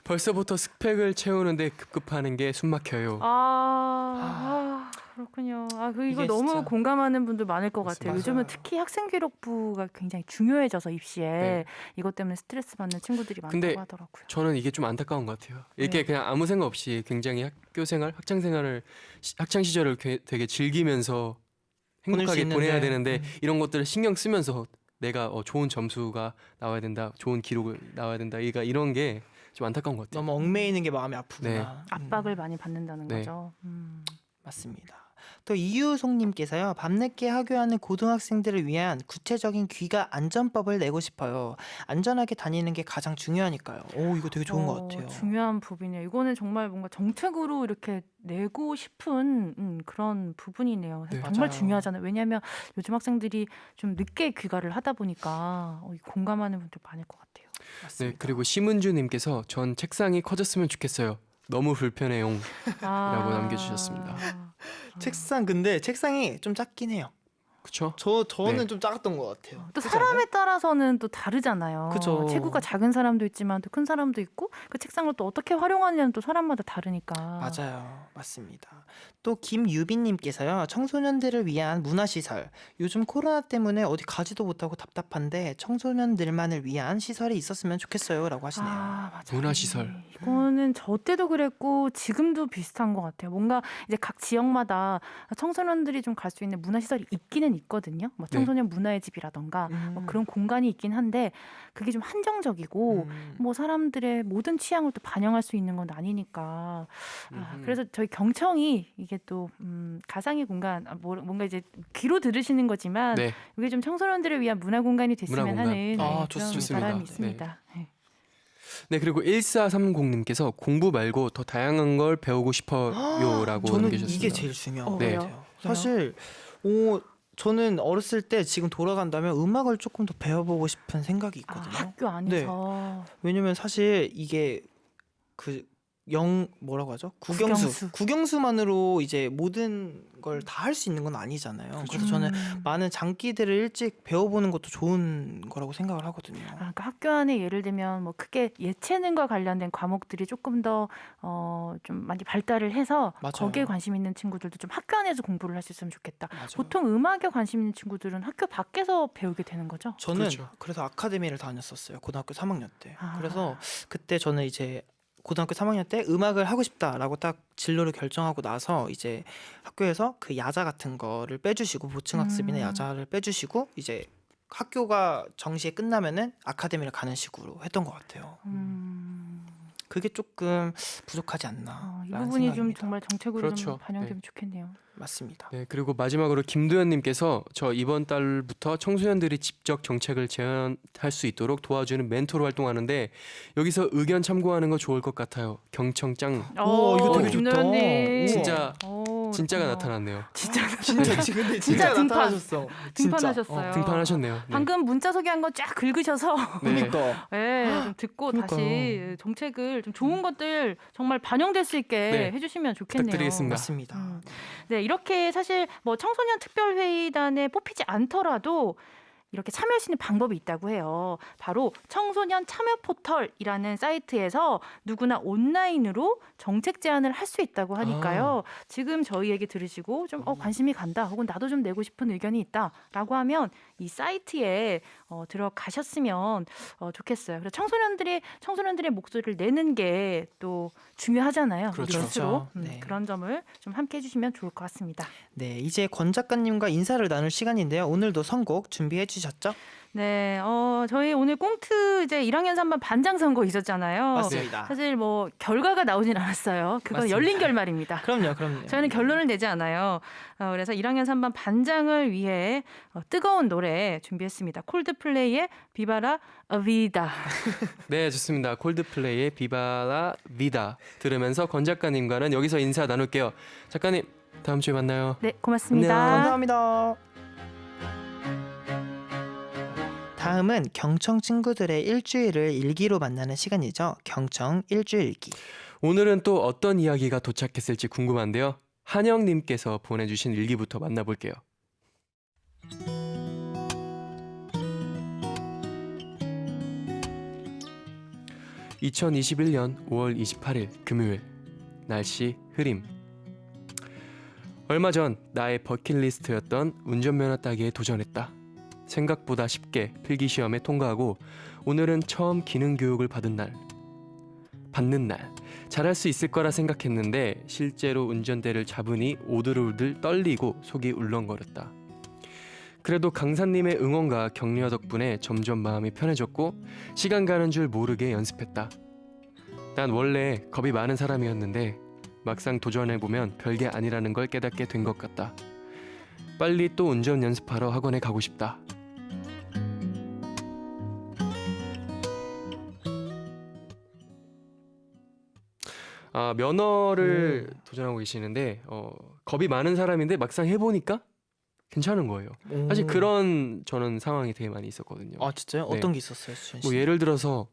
벌써부터 스펙을 채우는데 급급하는 게 숨막혀요. 그렇군요. 이거 이게 너무 진짜- 공감하는 분들 많을 것 같아요. 맞아요. 요즘은 특히 학생 기록부가 굉장히 중요해져서 입시에 네. 이것 때문에 스트레스 받는 친구들이 많다고 근데 하더라고요. 저는 이게 좀 안타까운 것 같아요. 이렇게 왜요? 그냥 아무 생각 없이 굉장히 학교 생활, 학창 생활을 학창 시절을 되게 즐기면서 보낼 수 행복하게 보내야 있는데, 되는데 이런 것들을 신경 쓰면서 내가 좋은 점수가 나와야 된다, 좋은 기록을 나와야 된다. 이런 게 좀 안타까운 것 같아요. 너무 얽매이는 게 마음이 아프구나. 네. 음, 압박을 많이 받는다는 네. 거죠. 맞습니다. 또 이유송님께서요. 밤늦게 하교하는 고등학생들을 위한 구체적인 귀가 안전법을 내고 싶어요. 안전하게 다니는 게 가장 중요하니까요. 오, 이거 되게 좋은 것 같아요. 중요한 부분이에요. 이거는 정말 뭔가 정책으로 이렇게 내고 싶은 그런 부분이네요. 네. 정말 맞아요. 중요하잖아요. 왜냐하면 요즘 학생들이 좀 늦게 귀가를 하다 보니까 공감하는 분들 많을 것 같아요. 네, 맞습니다. 그리고 심은주님께서 전 책상이 커졌으면 좋겠어요. 너무 불편해요. 라고 남겨주셨습니다. 책상 근데 책상이 좀 작긴 해요. 그쵸? 저는 네. 좀 작았던 것 같아요. 또 그렇지 사람에 않아요? 따라서는 또 다르잖아요. 그쵸. 체구가 작은 사람도 있지만 또 큰 사람도 있고 그 책상을 또 어떻게 활용하냐는 또 사람마다 다르니까. 맞아요. 맞습니다. 또 김유빈님께서요. 청소년들을 위한 문화시설. 요즘 코로나 때문에 어디 가지도 못하고 답답한데 청소년들만을 위한 시설이 있었으면 좋겠어요. 라고 하시네요. 맞아요. 문화시설. 이거는 저 때도 그랬고 지금도 비슷한 것 같아요. 뭔가 이제 각 지역마다 청소년들이 좀 갈 수 있는 문화시설이 있기는 있거든요. 뭐 네. 청소년 문화의 집이라던가 뭐 그런 공간이 있긴 한데 그게 좀 한정적이고 뭐 사람들의 모든 취향을 또 반영할 수 있는 건 아니니까. 그래서 저희 경청이 이게 또 가상의 공간, 뭔가 이제 귀로 들으시는 거지만 네. 이게 좀 청소년들을 위한 문화 공간이 됐으면 문화 공간. 하는 그런 좋습니다. 바람이 네. 있습니다. 네. 네, 그리고 1430님께서 공부 말고 더 다양한 걸 배우고 싶어요라고 저는 남겨주셨습니다. 이게 제일 중요한 것 네. 같아요. 사실 저는 어렸을 때 지금 돌아간다면 음악을 조금 더 배워보고 싶은 생각이 있거든요. 학교 안에서 왜냐면 사실 이게 뭐라고 하죠? 국영수. 국영수만으로 이제 모든 걸 다 할 수 있는 건 아니잖아요. 그래서 저는 많은 장기들을 일찍 배워보는 것도 좋은 거라고 생각을 하거든요. 그러니까 학교 안에 예를 들면 뭐 크게 예체능과 관련된 과목들이 조금 더 좀 많이 발달을 해서 맞아요. 거기에 관심 있는 친구들도 좀 학교 안에서 공부를 할 수 있으면 좋겠다. 맞아요. 보통 음악에 관심 있는 친구들은 학교 밖에서 배우게 되는 거죠. 저는 그렇죠. 그래서 아카데미를 다녔었어요. 고등학교 3학년 때. 아. 그래서 그때 저는 이제 고등학교 3학년 때 음악을 하고 싶다라고 딱 진로를 결정하고 나서 이제 학교에서 그 야자 같은 거를 빼주시고 보충학습이나 야자를 빼주시고 이제 학교가 정시에 끝나면은 아카데미를 가는 식으로 했던 것 같아요. 그게 조금 부족하지 않나. 이 부분이 좀 정말 정책으로 그렇죠. 좀 반영되면 좋겠네요. 맞습니다. 네, 그리고 마지막으로 김도현님께서 저 이번 달부터 청소년들이 직접 정책을 제안할 수 있도록 도와주는 멘토로 활동하는데 여기서 의견 참고하는 거 좋을 것 같아요. 경청짱. 이거 되게 좋다. 김도현님. 진짜 오, 진짜가 그렇구나. 나타났네요. 진짜 진짜 근데 진짜 등판. 나타나셨어. 진짜. 등판하셨어요. 등판하셨네요. 네. 방금 문자 소개한 거 쫙 긁으셔서 네. 그러니까. 좀 듣고 그러니까요. 다시 정책을 좀 좋은 것들 정말 반영될 수 있게 네. 해주시면 좋겠네요. 부탁드리겠습니다. 맞습니다. 네, 이렇게 사실 뭐 청소년 특별회의단에 뽑히지 않더라도 이렇게 참여할 수 있는 방법이 있다고 해요. 바로 청소년 참여 포털이라는 사이트에서 누구나 온라인으로 정책 제안을 할 수 있다고 하니까요. 지금 저희 얘기 들으시고 좀 관심이 간다, 혹은 나도 좀 내고 싶은 의견이 있다라고 하면 이 사이트에 들어가셨으면 좋겠어요. 그래서 청소년들의 목소리를 내는 게 또 중요하잖아요. 그렇죠. 우리 스스로. 그렇죠. 네. 그런 점을 좀 함께 해주시면 좋을 것 같습니다. 네, 이제 권 작가님과 인사를 나눌 시간인데요. 오늘도 선곡 준비해 주셨죠? 네, 저희 오늘 꽁트 이제 1학년 3반 반장 선거 있었잖아요. 맞습니다. 사실 뭐 결과가 나오진 않았어요. 그건 맞습니다. 열린 결말입니다. 그럼요. 저희는 결론을 내지 않아요. 그래서 1학년 3반 반장을 위해 뜨거운 노래 준비했습니다. 콜드플레이의 비바라 비다. 네, 좋습니다. 콜드플레이의 비바라 비다 들으면서 권 작가님과는 여기서 인사 나눌게요. 작가님, 다음 주에 만나요. 네, 고맙습니다. 안녕. 감사합니다. 다음은 경청 친구들의 일주일을 일기로 만나는 시간이죠. 경청 일주일기. 오늘은 또 어떤 이야기가 도착했을지 궁금한데요. 한영님께서 보내주신 일기부터 만나볼게요. 2021년 5월 28일 금요일. 날씨 흐림. 얼마 전 나의 버킷리스트였던 운전면허 따기에 도전했다. 생각보다 쉽게 필기시험에 통과하고 오늘은 처음 기능교육을 받는 날. 잘할 수 있을 거라 생각했는데 실제로 운전대를 잡으니 오들오들 떨리고 속이 울렁거렸다. 그래도 강사님의 응원과 격려 덕분에 점점 마음이 편해졌고 시간 가는 줄 모르게 연습했다. 난 원래 겁이 많은 사람이었는데 막상 도전해보면 별게 아니라는 걸 깨닫게 된 것 같다. 빨리 또 운전 연습하러 학원에 가고 싶다. 면허를 도전하고 계시는데 겁이 많은 사람인데 막상 해보니까 괜찮은 거예요. 사실 그런 저는 상황이 되게 많이 있었거든요. 아 진짜요? 네. 어떤 게 있었어요, 수현 씨? 뭐 예를 들어서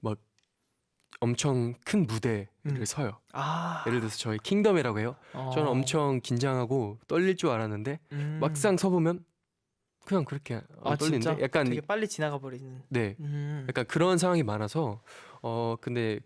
막 엄청 큰 무대를 서요. 아, 예를 들어서 저희 킹덤이라고 해요. 저는 엄청 긴장하고 떨릴 줄 알았는데 막상 서보면 그냥 그렇게 안 떨리는데 진짜? 약간 되게 빨리 지나가 버리는. 네, 약간 그런 상황이 많아서 근데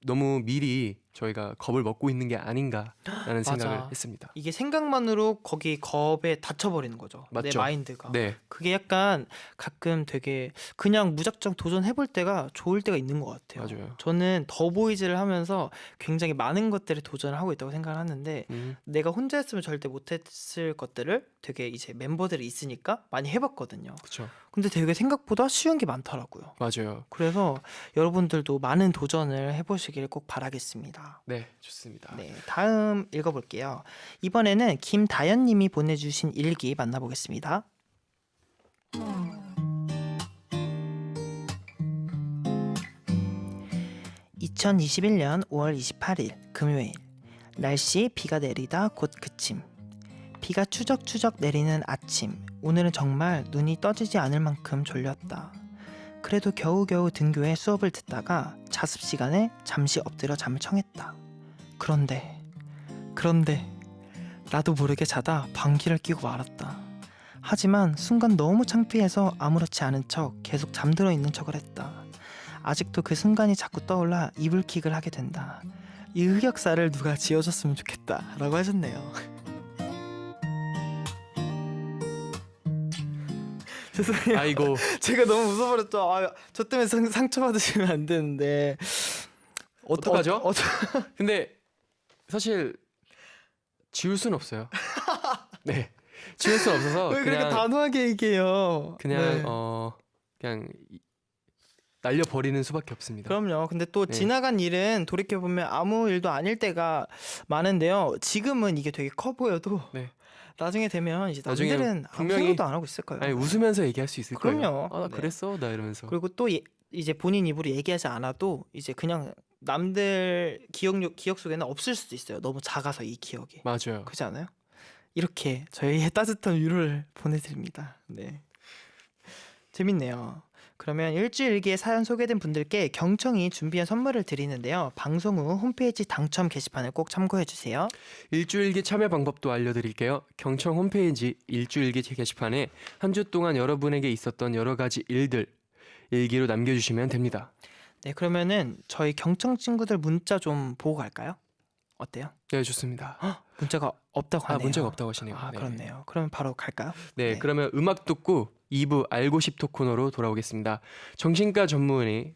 너무 미리 저희가 겁을 먹고 있는 게 아닌가라는 생각을 맞아. 했습니다. 이게 생각만으로 거기 겁에 닫혀버리는 거죠. 내 맞죠? 마인드가. 네, 그게 약간 가끔 되게 그냥 무작정 도전해볼 때가 좋을 때가 있는 것 같아요. 맞아요. 저는 더보이즈를 하면서 굉장히 많은 것들에 도전을 하고 있다고 생각을 하는데 내가 혼자였으면 절대 못했을 것들을 되게 이제 멤버들이 있으니까 많이 해봤거든요. 그렇죠. 근데 되게 생각보다 쉬운 게 많더라고요. 맞아요. 그래서 여러분들도 많은 도전을 해보시길 꼭 바라겠습니다. 네, 좋습니다. 네, 다음 읽어볼게요. 이번에는 김다연님이 보내주신 일기 만나보겠습니다. 2021년 5월 28일 금요일. 날씨 비가 내리다 곧 그침. 비가 추적추적 내리는 아침. 오늘은 정말 눈이 떠지지 않을 만큼 졸렸다. 그래도 겨우겨우 등교해 수업을 듣다가 자습 시간에 잠시 엎드려 잠을 청했다. 그런데 나도 모르게 자다 방귀를 뀌고 말았다. 하지만 순간 너무 창피해서 아무렇지 않은 척 계속 잠들어 있는 척을 했다. 아직도 그 순간이 자꾸 떠올라 이불킥을 하게 된다. 이 흑역사를 누가 지어줬으면 좋겠다 라고 하셨네요. 죄송해요. 아이고, 제가 너무 웃어버렸죠. 저 때문에 상처받으시면 안 되는데 어떡하죠? 근데 사실 지울 순 없어요. 네, 지울 순 없어서 왜 그렇게 그냥 단호하게 얘기해요? 그냥 네. 그냥 날려 버리는 수밖에 없습니다. 그럼요. 근데 또 네. 지나간 일은 돌이켜 보면 아무 일도 아닐 때가 많은데요. 지금은 이게 되게 커 보여도 네. 나중에 되면 이제 나중에 남들은 아무 분명히- 생각도 안 하고 있을 거예요. 아니 웃으면서 얘기할 수 있을 거예요. 그럼요. 나 네. 그랬어, 나 이러면서. 그리고 또 이제 본인 입으로 얘기하지 않아도 이제 그냥 남들 기억 속에는 없을 수도 있어요. 너무 작아서 이 기억이. 맞아요. 그렇지 않아요? 이렇게 저희의 따뜻한 위로를 보내드립니다. 네, 재밌네요. 그러면 일주일기에 사연 소개된 분들께 경청이 준비한 선물을 드리는데요. 방송 후 홈페이지 당첨 게시판을 꼭 참고해 주세요. 일주일기 참여 방법도 알려드릴게요. 경청 홈페이지 일주일기 게시판에 한 주 동안 여러분에게 있었던 여러 가지 일들 일기로 남겨주시면 됩니다. 네, 그러면은 저희 경청 친구들 문자 좀 보고 갈까요? 어때요? 네, 좋습니다. 문자가 없다고 하네요. 문자가 없다고 하시네요. 아, 네. 그렇네요. 그러면 바로 갈까요? 네, 네. 그러면 음악 듣고 2부 알고 싶토 코너로 돌아오겠습니다. 정신과 전문의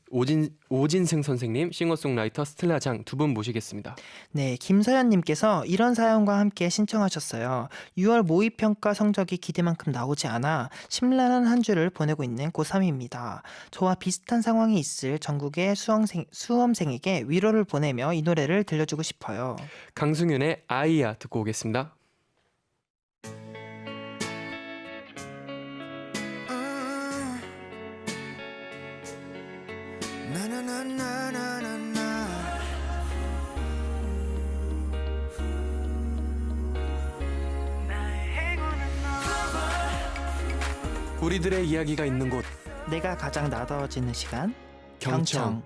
오진승 선생님, 싱어송라이터 스텔라장 두 분 모시겠습니다. 네, 김서연님께서 이런 사연과 함께 신청하셨어요. 6월 모의평가 성적이 기대만큼 나오지 않아 심란한 한 주를 보내고 있는 고3입니다. 저와 비슷한 상황이 있을 전국의 수험생에게 위로를 보내며 이 노래를 들려주고 싶어요. 강승윤의 아이야 듣고 오겠습니다. 우리들의 이야기가 있는 곳 내가 가장 나다워지는 시간 경청.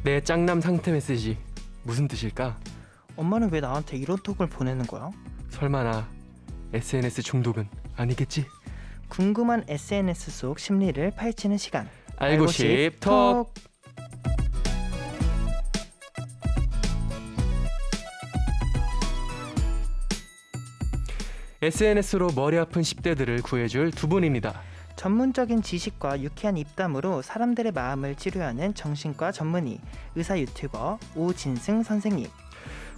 내 짱남 상태 메시지 무슨 뜻일까? 엄마는 왜 나한테 이런 톡을 보내는 거야? 설마 나 SNS 중독은 아니겠지? 궁금한 SNS 속 심리를 파헤치는 시간 알고 싶톡. SNS로 머리 아픈 10대들을 구해줄 두 분입니다. 전문적인 지식과 유쾌한 입담으로 사람들의 마음을 치료하는 정신과 전문의 의사 유튜버 오진승 선생님.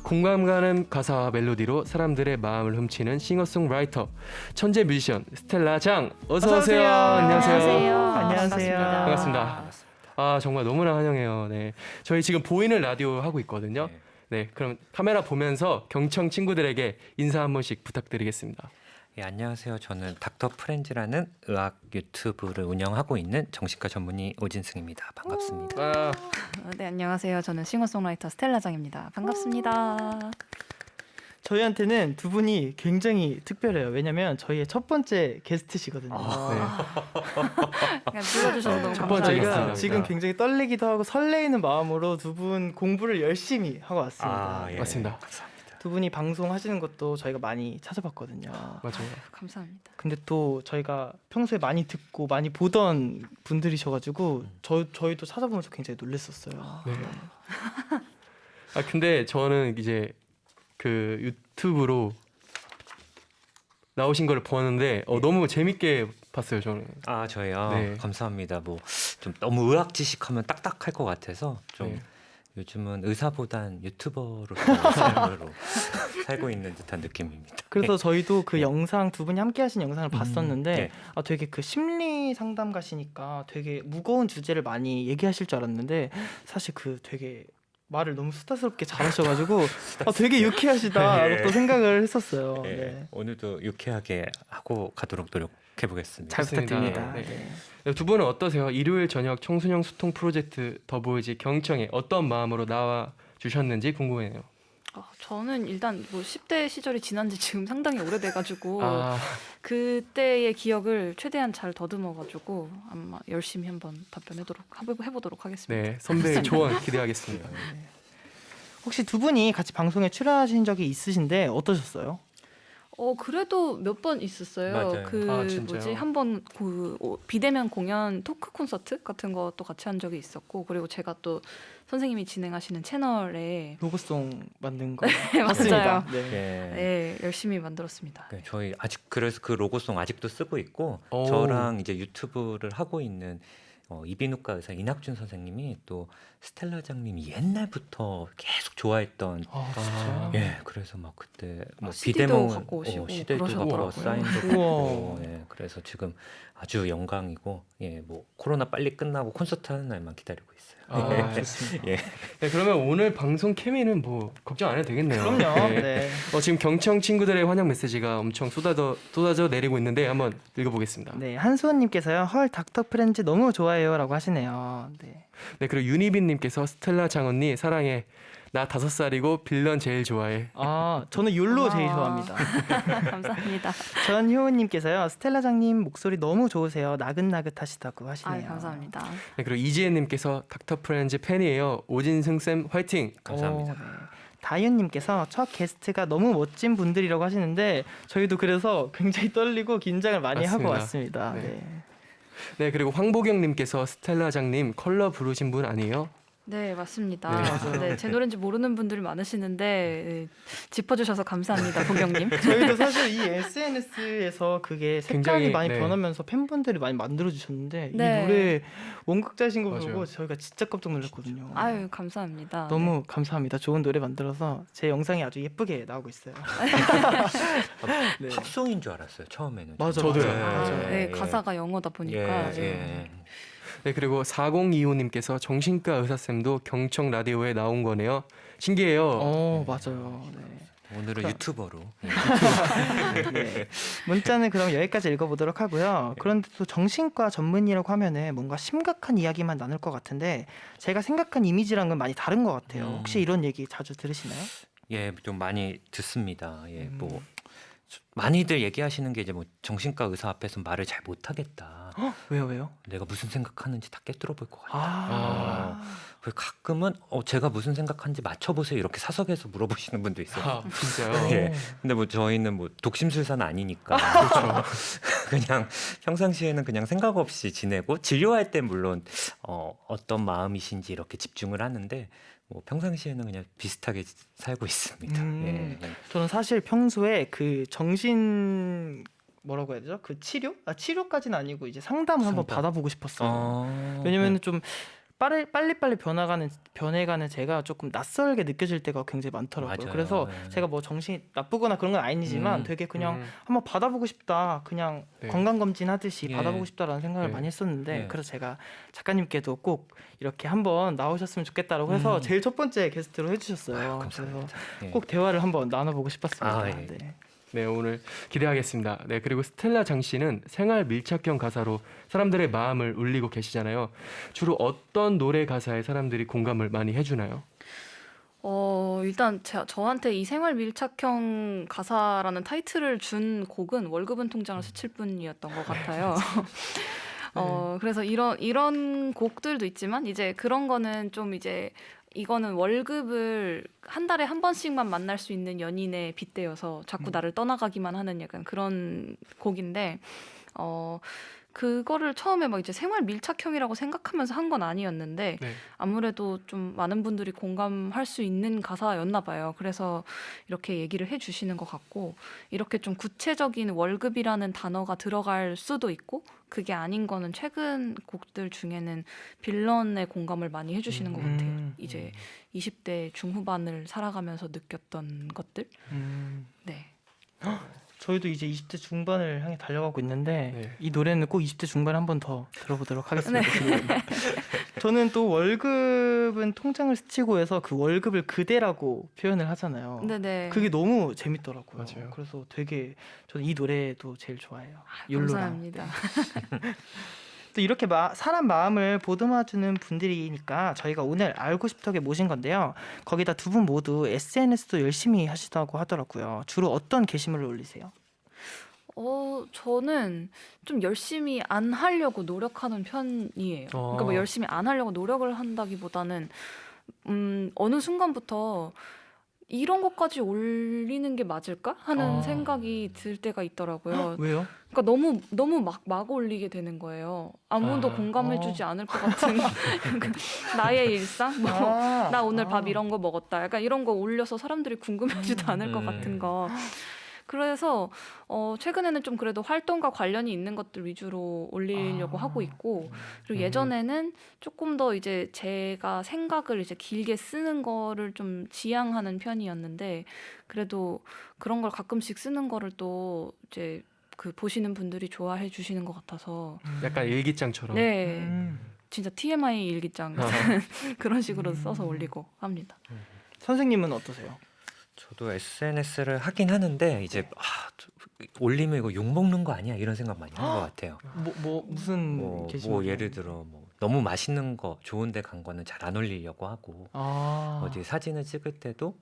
공감 가는 가사와 멜로디로 사람들의 마음을 훔치는 싱어송라이터 천재 뮤지션 스텔라 장 어서 오세요. 안녕하세요. 안녕하세요. 반갑습니다. 아 정말 너무나 환영해요. 네, 저희 지금 보이는 라디오 하고 있거든요. 네, 그럼 카메라 보면서 경청 친구들에게 인사 한 번씩 부탁드리겠습니다. 예, 안녕하세요. 저는 닥터 프렌즈라는 의학 유튜브를 운영하고 있는 정신과 전문의 오진승입니다. 반갑습니다. 아, 네, 안녕하세요. 저는 싱어송라이터 스텔라장입니다. 반갑습니다. 저희한테는 두 분이 굉장히 특별해요. 왜냐면 저희의 첫 번째 게스트시거든요. 그냥 불러주셔서 너무 첫 번째 감사합니다. 저희가 게스트입니다. 지금 굉장히 떨리기도 하고 설레이는 마음으로 두 분 공부를 열심히 하고 왔습니다. 예, 맞습니다. 감사합니다. 두 분이 방송하시는 것도 저희가 많이 찾아봤거든요. 맞아요. 감사합니다. 근데 또 저희가 평소에 많이 듣고 많이 보던 분들이셔가지고 저희도 찾아보면서 굉장히 놀랐었어요. 네. 아 근데 저는 이제 그 유튜브로 나오신 걸 보았는데 너무 재밌게 봤어요 저는. 아, 저요. 네. 감사합니다. 뭐 좀 너무 의학 지식하면 딱딱할 것 같아서 좀 네. 요즘은 의사보단 유튜버로서 삶으로 살고 있는 듯한 느낌입니다. 그래서 저희도 그 영상 두 분이 함께 하신 영상을 봤었는데 네. 아 되게 그 심리 상담가시니까 되게 무거운 주제를 많이 얘기하실 줄 알았는데 사실 그 되게 말을 너무 수다스럽게 잘하셔가지고 되게 유쾌하시다라고 네. 또 생각을 했었어요. 예, 네. 오늘도 유쾌하게 하고 가도록 노력해 보겠습니다. 잘 좋습니다. 부탁드립니다. 네. 네. 두 분은 어떠세요? 일요일 저녁 청소년 소통 프로젝트 더보이즈 경청에 어떤 마음으로 나와 주셨는지 궁금해요. 저는 일단 뭐 10대 시절이 지난 지 지금 상당히 오래돼가지고 아, 그때의 기억을 최대한 잘 더듬어가지고 아마 열심히 한번 해보도록 하겠습니다. 네, 선배의 조언 기대하겠습니다. 혹시 두 분이 같이 방송에 출연하신 적이 있으신데 어떠셨어요? 그래도 몇 번 있었어요. 맞아요. 그 아, 진짜요? 뭐지 한번 그 비대면 공연 토크 콘서트 같은 것도 같이 한 적이 있었고 그리고 제가 또 선생님이 진행하시는 채널에 로고송 만든 거 맞아요. 맞습니다. 네. 예. 네, 열심히 만들었습니다. 네, 저희 아직 그래서 그 로고송 아직도 쓰고 있고 오. 저랑 이제 유튜브를 하고 있는 이비인후과 의사 이낙준 선생님이 또 스텔라장님이 옛날부터 계속 좋아했던 아, 진짜요? 예 그래서 막 그때 뭐 CD도 비데모 갖고 오시고 CD도 갖고 그러셨더라고요. 사인도 우와. 받고 예 그래서 지금 아주 영광이고 예 뭐 코로나 빨리 끝나고 콘서트 하는 날만 기다리고 있어요. 아, 좋습니다. 예. 네, 그러면 오늘 방송 케미는 뭐 걱정 안 해도 되겠네요. 그럼요. 네. 네. 지금 경청 친구들의 환영 메시지가 엄청 쏟아져 내리고 있는데 한번 읽어보겠습니다. 네, 한수원님께서요. 헐 닥터 프렌즈 너무 좋아해요라고 하시네요. 네. 네, 그리고 유니빈님께서 스텔라 장언니 사랑해. 나 5살이고 빌런 제일 좋아해. 아, 저는 율로 제일 고마워. 좋아합니다. 감사합니다. 전효은님께서요. 스텔라장님 목소리 너무 좋으세요. 나긋나긋하시다고 하시네요. 감사합니다. 네, 그리고 이지혜님께서 닥터 프렌즈 팬이에요. 오진승 쌤 화이팅. 감사합니다. 네. 다윤님께서 첫 게스트가 너무 멋진 분들이라고 하시는데 저희도 그래서 굉장히 떨리고 긴장을 많이 하고 맞습니다. 왔습니다. 네. 네. 네, 그리고 황보경님께서 스텔라 장님 컬러 부르신 분 아니에요? 네, 맞습니다. 네, 맞아요. 네, 제 노래인지 모르는 분들이 많으신데 네, 짚어주셔서 감사합니다, 보경님. 저희도 사실 이 SNS에서 그게 색깔이 굉장히, 많이 네. 변하면서 팬분들이 많이 만들어 주셨는데 네. 이 노래 원곡자신 거 보고 맞아요. 저희가 진짜 깜짝 놀랐거든요. 아유, 감사합니다. 너무 감사합니다. 좋은 노래 만들어서 제 영상이 아주 예쁘게 나오고 있어요. 네. 팝송인 줄 알았어요 처음에는. 맞아, 저도요. 맞아. 네, 가사가 영어다 보니까 예. 네, 그리고 4025님께서 정신과 의사쌤도 경청 라디오에 나온 거네요. 신기해요. 맞아요. 네. 오늘은 그럼. 유튜버로 네. 문자는 그럼 여기까지 읽어보도록 하고요. 그런데 또 정신과 전문의라고 하면은 뭔가 심각한 이야기만 나눌 것 같은데 제가 생각한 이미지랑은 많이 다른 것 같아요. 혹시 이런 얘기 자주 들으시나요? 예, 좀 많이 듣습니다. 예, 음. 뭐 많이들 얘기하시는 게 이제 뭐 정신과 의사 앞에서 말을 잘 못하겠다. 왜요? 내가 무슨 생각하는지 다 꿰뚫어 볼 것 같다. 아, 그리고 가끔은 제가 무슨 생각하는지 맞춰보세요 이렇게 사석에서 물어보시는 분도 있어요. 아, 진짜요? 예. 근데 뭐 저희는 뭐 독심술사는 아니니까 그렇죠. 그냥 평상시에는 그냥 생각 없이 지내고 진료할 때 물론 어떤 마음이신지 이렇게 집중을 하는데 뭐 평상시에는 그냥 비슷하게 살고 있습니다. 예. 저는 사실 평소에 그 정신 뭐라고 해야 되죠? 그 치료? 치료까지는 아니고 이제 상담을 한번 상담. 받아보고 싶었어요. 어, 왜냐면 좀 빨리빨리 변해가는 제가 조금 낯설게 느껴질 때가 굉장히 많더라고요. 맞아요. 그래서 네. 제가 뭐 정신이 나쁘거나 그런 건 아니지만 되게 그냥 한번 받아보고 싶다. 그냥 네. 건강검진 하듯이 예. 받아보고 싶다라는 생각을 네. 많이 했었는데 네. 그래서 제가 작가님께도 꼭 이렇게 한번 나오셨으면 좋겠다라고 해서 제일 첫 번째 게스트로 해주셨어요. 그래서 감사합니다. 예. 꼭 대화를 한번 나눠보고 싶었습니다. 아, 예. 네. 네, 오늘 기대하겠습니다. 네, 그리고 스텔라 장 씨는 생활 밀착형 가사로 사람들의 마음을 울리고 계시잖아요. 주로 어떤 노래 가사에 사람들이 공감을 많이 해주나요? 일단 저한테 이 생활 밀착형 가사라는 타이틀을 준 곡은 월급은 통장을 스칠 뿐이었던 것 같아요. 그래서 이런 곡들도 있지만 이제 그런 거는 좀 이제 이거는 월급을 한 달에 한 번씩만 만날 수 있는 연인의 빗대여서 자꾸 나를 떠나가기만 하는 약간 그런 곡인데 그거를 처음에 막 이제 생활 밀착형이라고 생각하면서 한 건 아니었는데 네. 아무래도 좀 많은 분들이 공감할 수 있는 가사였나 봐요. 그래서 이렇게 얘기를 해주시는 것 같고 이렇게 좀 구체적인 월급이라는 단어가 들어갈 수도 있고 그게 아닌 거는 최근 곡들 중에는 빌런의 공감을 많이 해주시는 것 같아요. 이제 20대 중후반을 살아가면서 느꼈던 것들. 네. 저희도 이제 20대 중반을 향해 달려가고 있는데 네. 이 노래는 꼭 20대 중반 한 번 더 들어보도록 하겠습니다. 저는 또 월급은 통장을 스치고 해서 그 월급을 그대라고 표현을 하잖아요. 네네. 그게 너무 재밌더라고요. 맞아요. 그래서 되게 저는 이 노래도 제일 좋아해요. 율로랑. 감사합니다. 또 이렇게 사람 마음을 보듬어주는 분들이니까 저희가 오늘 알고 싶다게 모신 건데요. 거기다 두 분 모두 SNS도 열심히 하시다고 하더라고요. 주로 어떤 게시물을 올리세요? 저는 좀 열심히 안 하려고 노력하는 편이에요. 그러니까 뭐 열심히 안 하려고 노력을 한다기보다는 어느 순간부터 이런 것까지 올리는 게 맞을까 하는 생각이 들 때가 있더라고요. 왜요? 그러니까 너무 막 올리게 되는 거예요. 아무도 공감해주지 않을 것 같은 나의 일상, 뭐 나 오늘 밥 이런 거 먹었다, 약간 이런 거 올려서 사람들이 궁금해하지도 않을 것 같은 거. 그래서 최근에는 좀 그래도 활동과 관련이 있는 것들 위주로 올리려고 하고 있고 그리고 예전에는 조금 더 이제 제가 생각을 이제 길게 쓰는 거를 좀 지향하는 편이었는데 그래도 그런 걸 가끔씩 쓰는 거를 또 이제 그 보시는 분들이 좋아해 주시는 것 같아서 약간 일기장처럼. 네 진짜 TMI 일기장 같은 그런 식으로 써서 올리고 합니다. 선생님은 어떠세요? 저도 SNS를 하긴 하는데 이제 올리면 이거 욕 먹는 거 아니야 이런 생각 많이 하는 것 같아요. 무슨 게시물? 예를 들어 너무 맛있는 거 좋은데 간 거는 잘 안 올리려고 하고 어디 사진을 찍을 때도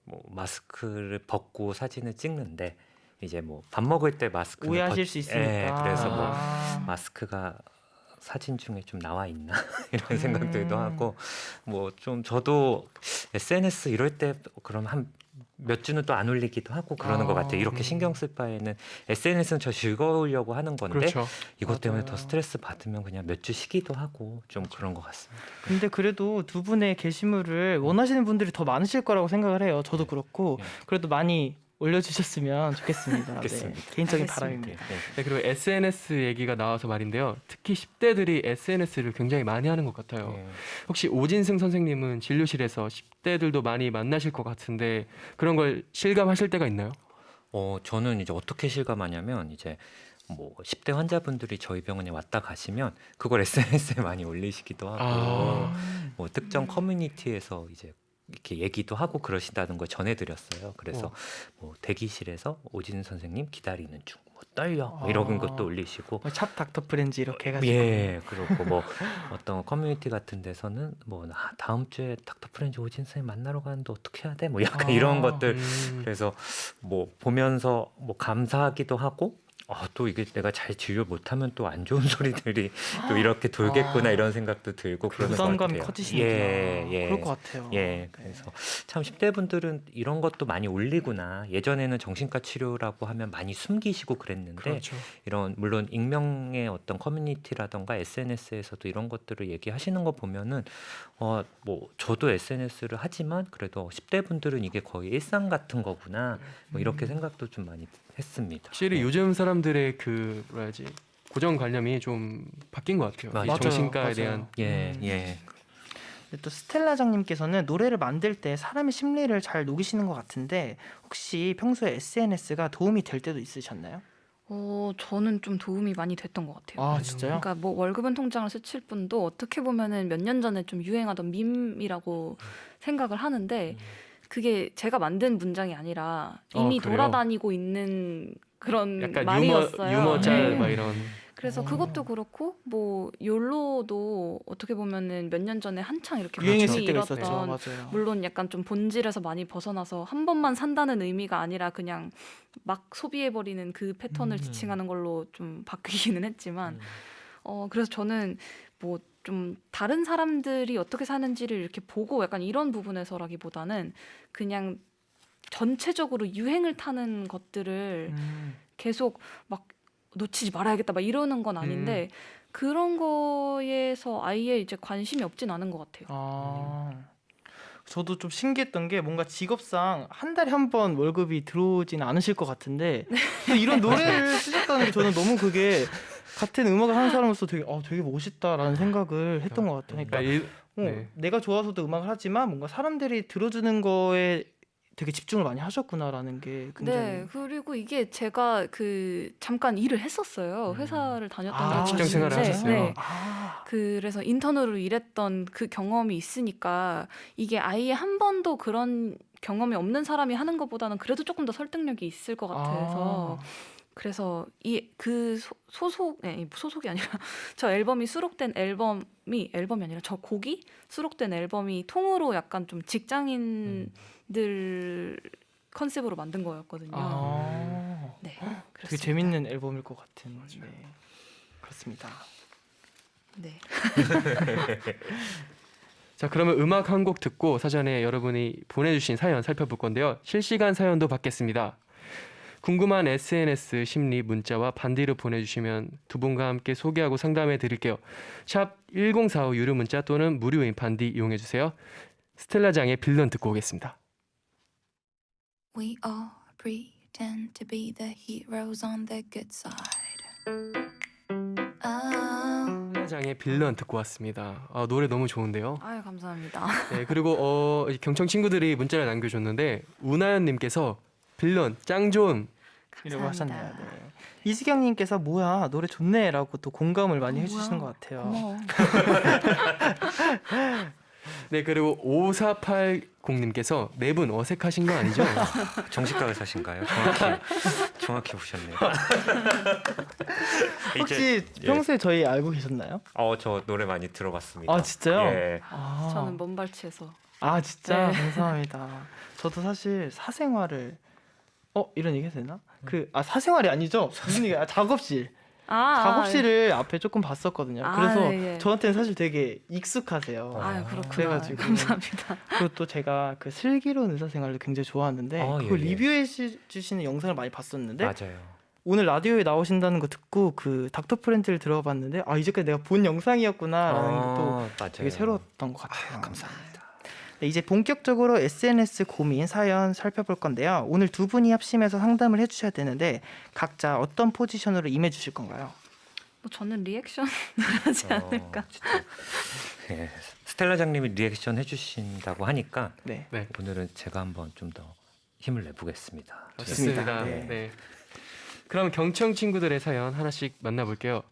뭐 마스크를 벗고 사진을 찍는데 이제 뭐 밥 먹을 때 마스크 오해하실 수 있으니까. 그래서 뭐 마스크가 사진 중에 좀 나와 있나 이런 생각들도 하고 뭐 좀 저도 SNS 이럴 때 그럼 한 몇 주는 또 안 올리기도 하고 그러는 것 같아요. 이렇게 신경 쓸 바에는 SNS는 저 즐거우려고 하는 건데 그렇죠. 이것 때문에 맞아요. 더 스트레스 받으면 그냥 몇 주 쉬기도 하고 좀 그런 것 같습니다. 근데 그래도 두 분의 게시물을 원하시는 분들이 더 많으실 거라고 생각을 해요. 저도 그렇고 네. 그래도 많이 올려주셨으면 좋겠습니다. 알겠습니다. 네, 개인적인 알겠습니다. 바람입니다. 네, 그리고 SNS 얘기가 나와서 말인데요. 특히 10대들이 SNS를 굉장히 많이 하는 것 같아요. 네. 혹시 오진승 선생님은 진료실에서 10대들도 많이 만나실 것 같은데 그런 걸 실감하실 때가 있나요? 저는 이제 어떻게 실감하냐면 이제 뭐 10대 환자분들이 저희 병원에 왔다 가시면 그걸 SNS에 많이 올리시기도 하고 뭐 특정 커뮤니티에서 이제 이렇게 얘기도 하고 그러신다는 걸 전해드렸어요. 그래서 뭐 대기실에서 오진 선생님 기다리는 중, 뭐 떨려 뭐 이런 것도 올리시고 샵 닥터 프렌즈 이렇게 해가지고 예, 그렇고 뭐 어떤 커뮤니티 같은 데서는 뭐 다음 주에 닥터 프렌즈 오진 선생님 만나러 가는데 어떻게 해야 돼? 뭐 약간 이런 것들 그래서 뭐 보면서 뭐 감사하기도 하고 또 이게 내가 잘 진료 못하면 또 안 좋은 소리들이 또 이렇게 돌겠구나 이런 생각도 들고 그러는 것 부담감이 같아요. 커지시는구나. 예. 그럴 것 같아요. 예, 그래서 참 10대 분들은 이런 것도 많이 올리구나. 예전에는 정신과 치료라고 하면 많이 숨기시고 그랬는데 그렇죠. 이런 물론 익명의 어떤 커뮤니티라던가 SNS에서도 이런 것들을 얘기하시는 거 보면은 뭐 저도 SNS를 하지만 그래도 10대 분들은 이게 거의 일상 같은 거구나. 뭐 이렇게 생각도 좀 많이 했습니다. 확실히 네. 요즘 사람들의 그 뭐라지 고정관념이 좀 바뀐 것 같아요. 이 맞아요. 정신과에 맞아요. 대한 예, 음. 예. 또 스텔라장님께서는 노래를 만들 때 사람의 심리를 잘 녹이시는 것 같은데 혹시 평소에 SNS가 도움이 될 때도 있으셨나요? 저는 좀 도움이 많이 됐던 것 같아요. 아 진짜요? 그러니까 뭐 월급은 통장을 스칠 뿐도 어떻게 보면은 몇 년 전에 좀 유행하던 밈이라고 생각을 하는데 그게 제가 만든 문장이 아니라 이미 그래요? 돌아다니고 있는 그런 약간 말이었어요. 유머 짤 네. 막 이런. 그래서 오. 그것도 그렇고 뭐 욜로도 어떻게 보면은 몇 년 전에 한창 이렇게 유행했을 붐이 때가 일었던 있었죠. 맞아요. 물론 약간 좀 본질에서 많이 벗어나서 한 번만 산다는 의미가 아니라 그냥 막 소비해버리는 그 패턴을 지칭하는 걸로 좀 바뀌기는 했지만 그래서 저는 뭐 좀 다른 사람들이 어떻게 사는지를 이렇게 보고 약간 이런 부분에서라기보다는 그냥 전체적으로 유행을 타는 것들을 계속 막 놓치지 말아야겠다 막 이러는 건 아닌데 그런 거에서 아예 이제 관심이 없진 않은 것 같아요. 아, 저도 좀 신기했던 게 뭔가 직업상 한 달에 한 번 월급이 들어오진 않으실 것 같은데 또 이런 노래를 쓰셨다는 게 저는 너무 그게 같은 음악을 하는 사람으로서 되게 멋있다라는 생각을 했던 것 같아요. 그러니까 네. 내가 좋아서도 음악을 하지만 뭔가 사람들이 들어주는 거에 되게 집중을 많이 하셨구나라는 게 굉장히 네, 그리고 이게 제가 그 잠깐 일을 했었어요. 회사를 다녔던 적이 직장 생활을 있는데, 하셨어요? 네. 아, 그래서 인턴으로 일했던 그 경험이 있으니까 이게 아예 한 번도 그런 경험이 없는 사람이 하는 것보다는 그래도 조금 더 설득력이 있을 것 같아서 그래서 소속이 아니라 저 앨범이 수록된 앨범이 아니라 저 곡이 수록된 앨범이 통으로 약간 좀 직장인들 컨셉으로 만든 거였거든요. 네, 되게 그렇습니다. 재밌는 앨범일 것 같은. 네, 그렇습니다. 네. 자, 그러면 음악 한 곡 듣고 사전에 여러분이 보내주신 사연 살펴볼 건데요. 실시간 사연도 받겠습니다. 궁금한 SNS 심리 문자와 반디를 보내주시면 두 분과 함께 소개하고 상담해 드릴게요. 샵 1045 유료 문자 또는 무료인 반디 이용해 주세요. 스텔라장의 빌런 듣고 오겠습니다. We all pretend to be the heroes on the good side. Oh. 스텔라장의 빌런 듣고 왔습니다. 노래 너무 좋은데요. 아유 감사합니다. 네, 그리고 경청 친구들이 문자를 남겨줬는데 우나연님께서 빌런 짱 좋음. 이라고 하셨네요. 네. 이수경님께서 뭐야 노래 좋네라고 또 공감을 많이 뭐야. 해주시는 것 같아요. 고마워. 네, 그리고 5480님께서 네 분 어색하신 거 아니죠? 정신과 의사신가요? 정확히 보셨네요. 혹시 평소에 저희 알고 계셨나요? 저 노래 많이 들어봤습니다. 아 진짜요? 예. 저는 먼발치에서 진짜 네. 감사합니다. 저도 사실 사생활을 이런 얘기 해도 되나? 사생활이 아니죠? 무슨 얘기? 작업실. 작업실을 앞에 조금 봤었거든요. 그래서 예. 저한테는 사실 되게 익숙하세요. 아유 그렇구나. 그래가지고. 감사합니다. 그리고 또 제가 그 슬기로운 의사생활을 굉장히 좋아하는데 그걸 예, 예. 리뷰해 주시는 영상을 많이 봤었는데 맞아요. 오늘 라디오에 나오신다는 거 듣고 그 닥터 프렌즈를 들어봤는데 이제까지 내가 본 영상이었구나라는 것도 맞아요. 되게 새로웠던 것 같아요. 감사합니다. 네, 이제 본격적으로 SNS 고민 사연 살펴볼 건데요. 오늘 두 분이 합심해서 상담을 해주셔야 되는데 각자 어떤 포지션으로 임해주실 건가요? 뭐 저는 리액션을 하지 않을까. 진짜. 예. 스텔라장님이 리액션 해주신다고 하니까 네, 네, 오늘은 제가 한번 좀 더 힘을 내보겠습니다. 좋습니다. 네. 네. 그럼 경청 친구들의 사연 하나씩 만나볼게요.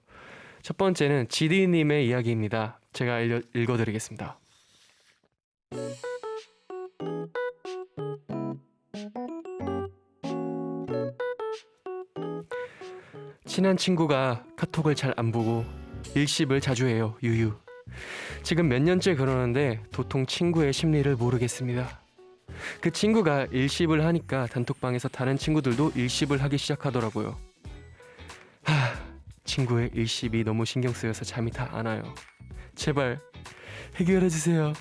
첫 번째는 지디님의 이야기입니다. 제가 읽어드리겠습니다. 친한 친구가 카톡을 잘 안 보고 일십을 자주 해요. 유유. 지금 몇 년째 그러는데 도통 친구의 심리를 모르겠습니다. 그 친구가 일십을 하니까 단톡방에서 다른 친구들도 일십을 하기 시작하더라고요. 친구의 일십이 너무 신경 쓰여서 잠이 다 안 와요. 제발 해결해 주세요.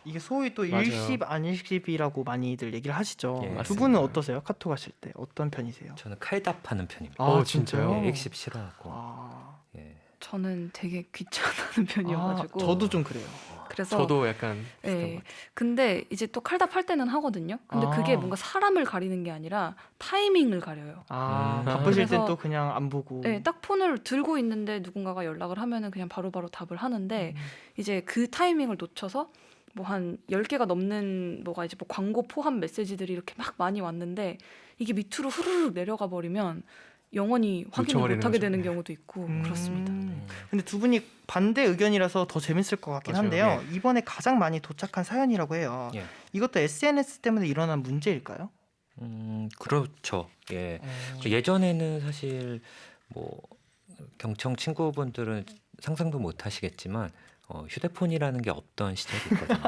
이게 소위 또 맞아요. 일십 안일십이라고 많이들 얘기를 하시죠. 예, 두 맞습니다. 분은 어떠세요? 카톡 하실 때 어떤 편이세요? 저는 칼답하는 편입니다. 진짜요? 예, 일십 싫어하고. 아, 예. 저는 되게 귀찮아하는 편이어가지고 저도 좀 그래요. 그래서 저도 약간 비슷한 예. 것 같아요. 근데 이제 또 칼답할 때는 하거든요. 근데 그게 아. 뭔가 사람을 가리는 게 아니라 타이밍을 가려요. 바쁘실 땐 그래서- 또 그냥 안 보고. 네, 딱 폰을 들고 있는데 누군가가 연락을 하면은 그냥 바로바로 답을 하는데 이제 그 타이밍을 놓쳐서 뭐 한 10개가 넘는 뭐가 이제 뭐 광고 포함 메시지들이 이렇게 막 많이 왔는데 이게 밑으로 후루룩 내려가 버리면 영원히 확인을 놓쳐버리는 못 하게 거죠. 되는 네. 경우도 있고 그렇습니다. 근데 두 분이 반대 의견이라서 더 재밌을 것 같긴 맞아요. 한데요. 이번에 가장 많이 도착한 사연이라고 해요. 예. 이것도 SNS 때문에 일어난 문제일까요? 그렇죠. 예. 예전에는 사실 뭐 경청 친구분들은 상상도 못 하시겠지만 휴대폰이라는 게 없던 시절이 있거든요.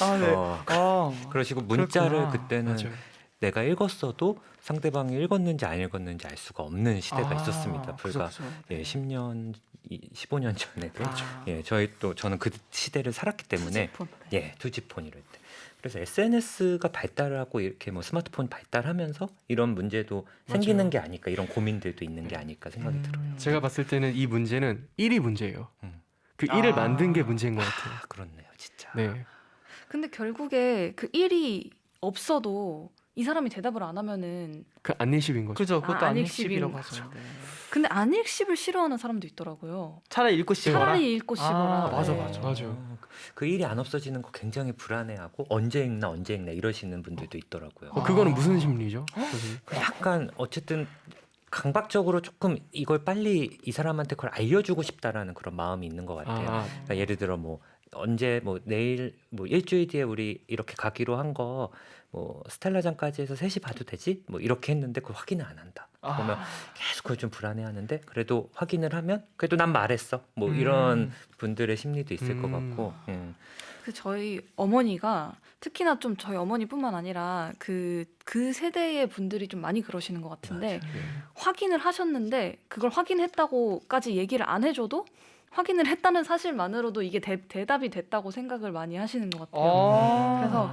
아, 네. 어, 그러시고 문자를 그렇구나. 그때는 맞아요. 내가 읽었어도 상대방이 읽었는지 안 읽었는지 알 수가 없는 시대가 아, 있었습니다. 불과 그렇죠. 예, 10년, 15년 전에도 아. 예, 저는 그 시대를 살았기 때문에 투지폰. 예, 투지폰 이럴 때. 그래서 SNS가 발달을 하고 이렇게 뭐 스마트폰이 발달하면서 이런 문제도 생기는 맞아요. 게 아닐까, 이런 고민들도 있는 게 아닐까 생각이 들어요. 제가 봤을 때는 이 문제는 1이 문제예요. 음. 그 1을 아. 만든 게 문제인 것 같아요. 아, 그렇네요, 진짜. 네. 근데 결국에 그 일이 없어도 이 사람이 대답을 안 하면은 그 안일십인 거죠. 그죠. 그것도 아, 안익십이라고 안익십인 하죠. 네. 근데 안익십을 싫어하는 사람도 있더라고요. 차라리 읽고 씹어라. 차라리 읽고 씹어라. 맞아, 네. 맞아. 맞아요. 그 일이 안 없어지는 거 굉장히 불안해하고 언제 읽나 이러시는 분들도 있더라고요. 그거는 무슨 심리죠? 선생님? 약간 어쨌든 강박적으로 조금 이걸 빨리 이 사람한테 그걸 알려주고 싶다라는 그런 마음이 있는 것 같아요. 아, 그러니까 예를 들어 뭐 언제 뭐 내일 뭐 일주일 뒤에 우리 이렇게 가기로 한 거 뭐 스텔라장까지 해서 3시 봐도 되지? 뭐 이렇게 했는데 그걸 확인을 안 한다. 그러면 계속 그걸 좀 불안해하는데 그래도 확인을 하면 그래도 난 말했어. 뭐 이런 분들의 심리도 있을 것 같고. 그 저희 어머니가 특히나 좀 저희 어머니뿐만 아니라 그 세대의 분들이 좀 많이 그러시는 것 같은데 확인을 하셨는데 그걸 확인했다고까지 얘기를 안 해줘도 확인을 했다는 사실만으로도 이게 대답이 됐다고 생각을 많이 하시는 것 같아요. 그래서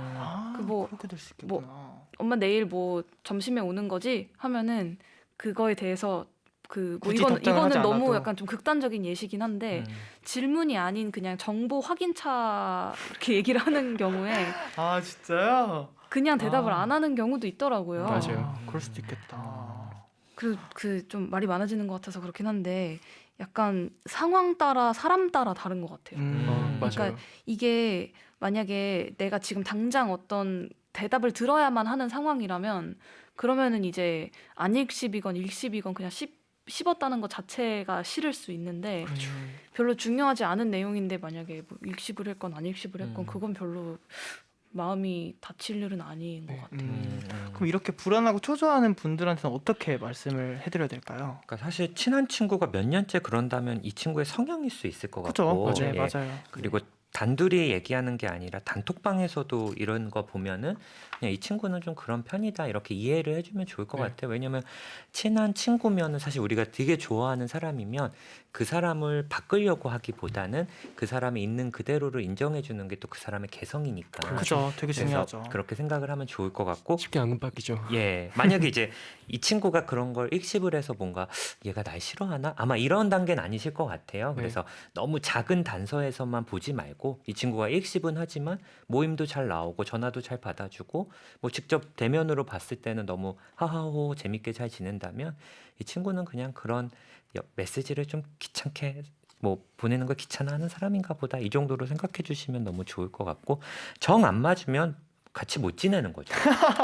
그 뭐 그렇게 될 수 있겠구나. 엄마 내일 뭐 점심에 오는 거지 하면은 그거에 대해서 그 뭐 굳이 답장을 하지 이거는 너무 않아도. 약간 좀 극단적인 예시긴 한데 음. 질문이 아닌 그냥 정보 확인차 이렇게 얘기를 하는 경우에 아 진짜요? 그냥 대답을 아. 안 하는 경우도 있더라고요. 맞아요. 그럴 수도 있겠다. 그 좀 말이 많아지는 것 같아서 그렇긴 한데 약간 상황 따라 사람 따라 다른 것 같아요. 맞아요. 그러니까 이게 만약에 내가 지금 당장 어떤 대답을 들어야만 하는 상황이라면 그러면은 이제 안익십이건 일십이건 그냥 씹었다는 것 자체가 싫을 수 있는데 그렇죠. 별로 중요하지 않은 내용인데 만약에 뭐 일십을 했건 안익십을 했건 음. 그건 별로 마음이 다칠 일은 아닌 것 같아요. 그럼 이렇게 불안하고 초조하는 분들한테는 어떻게 말씀을 해드려야 될까요? 그러니까 사실 친한 친구가 몇 년째 그런다면 이 친구의 성향일 수 있을 것 그죠? 같고 네, 예. 맞아요. 그리고 단둘이 얘기하는 게 아니라 단톡방에서도 이런 거 보면은 그냥 이 친구는 좀 그런 편이다 이렇게 이해를 해주면 좋을 것 네. 같아요. 왜냐면 친한 친구면은 사실 우리가 되게 좋아하는 사람이면 그 사람을 바꾸려고 하기보다는 그 사람이 있는 그대로를 인정해주는 게 또 그 사람의 개성이니까. 그죠. 되게 그래서 중요하죠. 그렇게 생각을 하면 좋을 것 같고 쉽게 안 바뀌죠. 예, 만약에 이제 이 친구가 그런 걸 익십을 해서 뭔가 얘가 날 싫어하나? 아마 이런 단계는 아니실 것 같아요. 그래서 너무 작은 단서에서만 보지 말고 이 친구가 익십은 하지만 모임도 잘 나오고 전화도 잘 받아주고 뭐 직접 대면으로 봤을 때는 너무 하하호 재밌게 잘 지낸다면 이 친구는 그냥 그런 메시지를 좀 귀찮게 뭐 보내는 걸 귀찮아하는 사람인가 보다 이 정도로 생각해 주시면 너무 좋을 것 같고 정 안 맞으면 같이 못 지내는 거죠.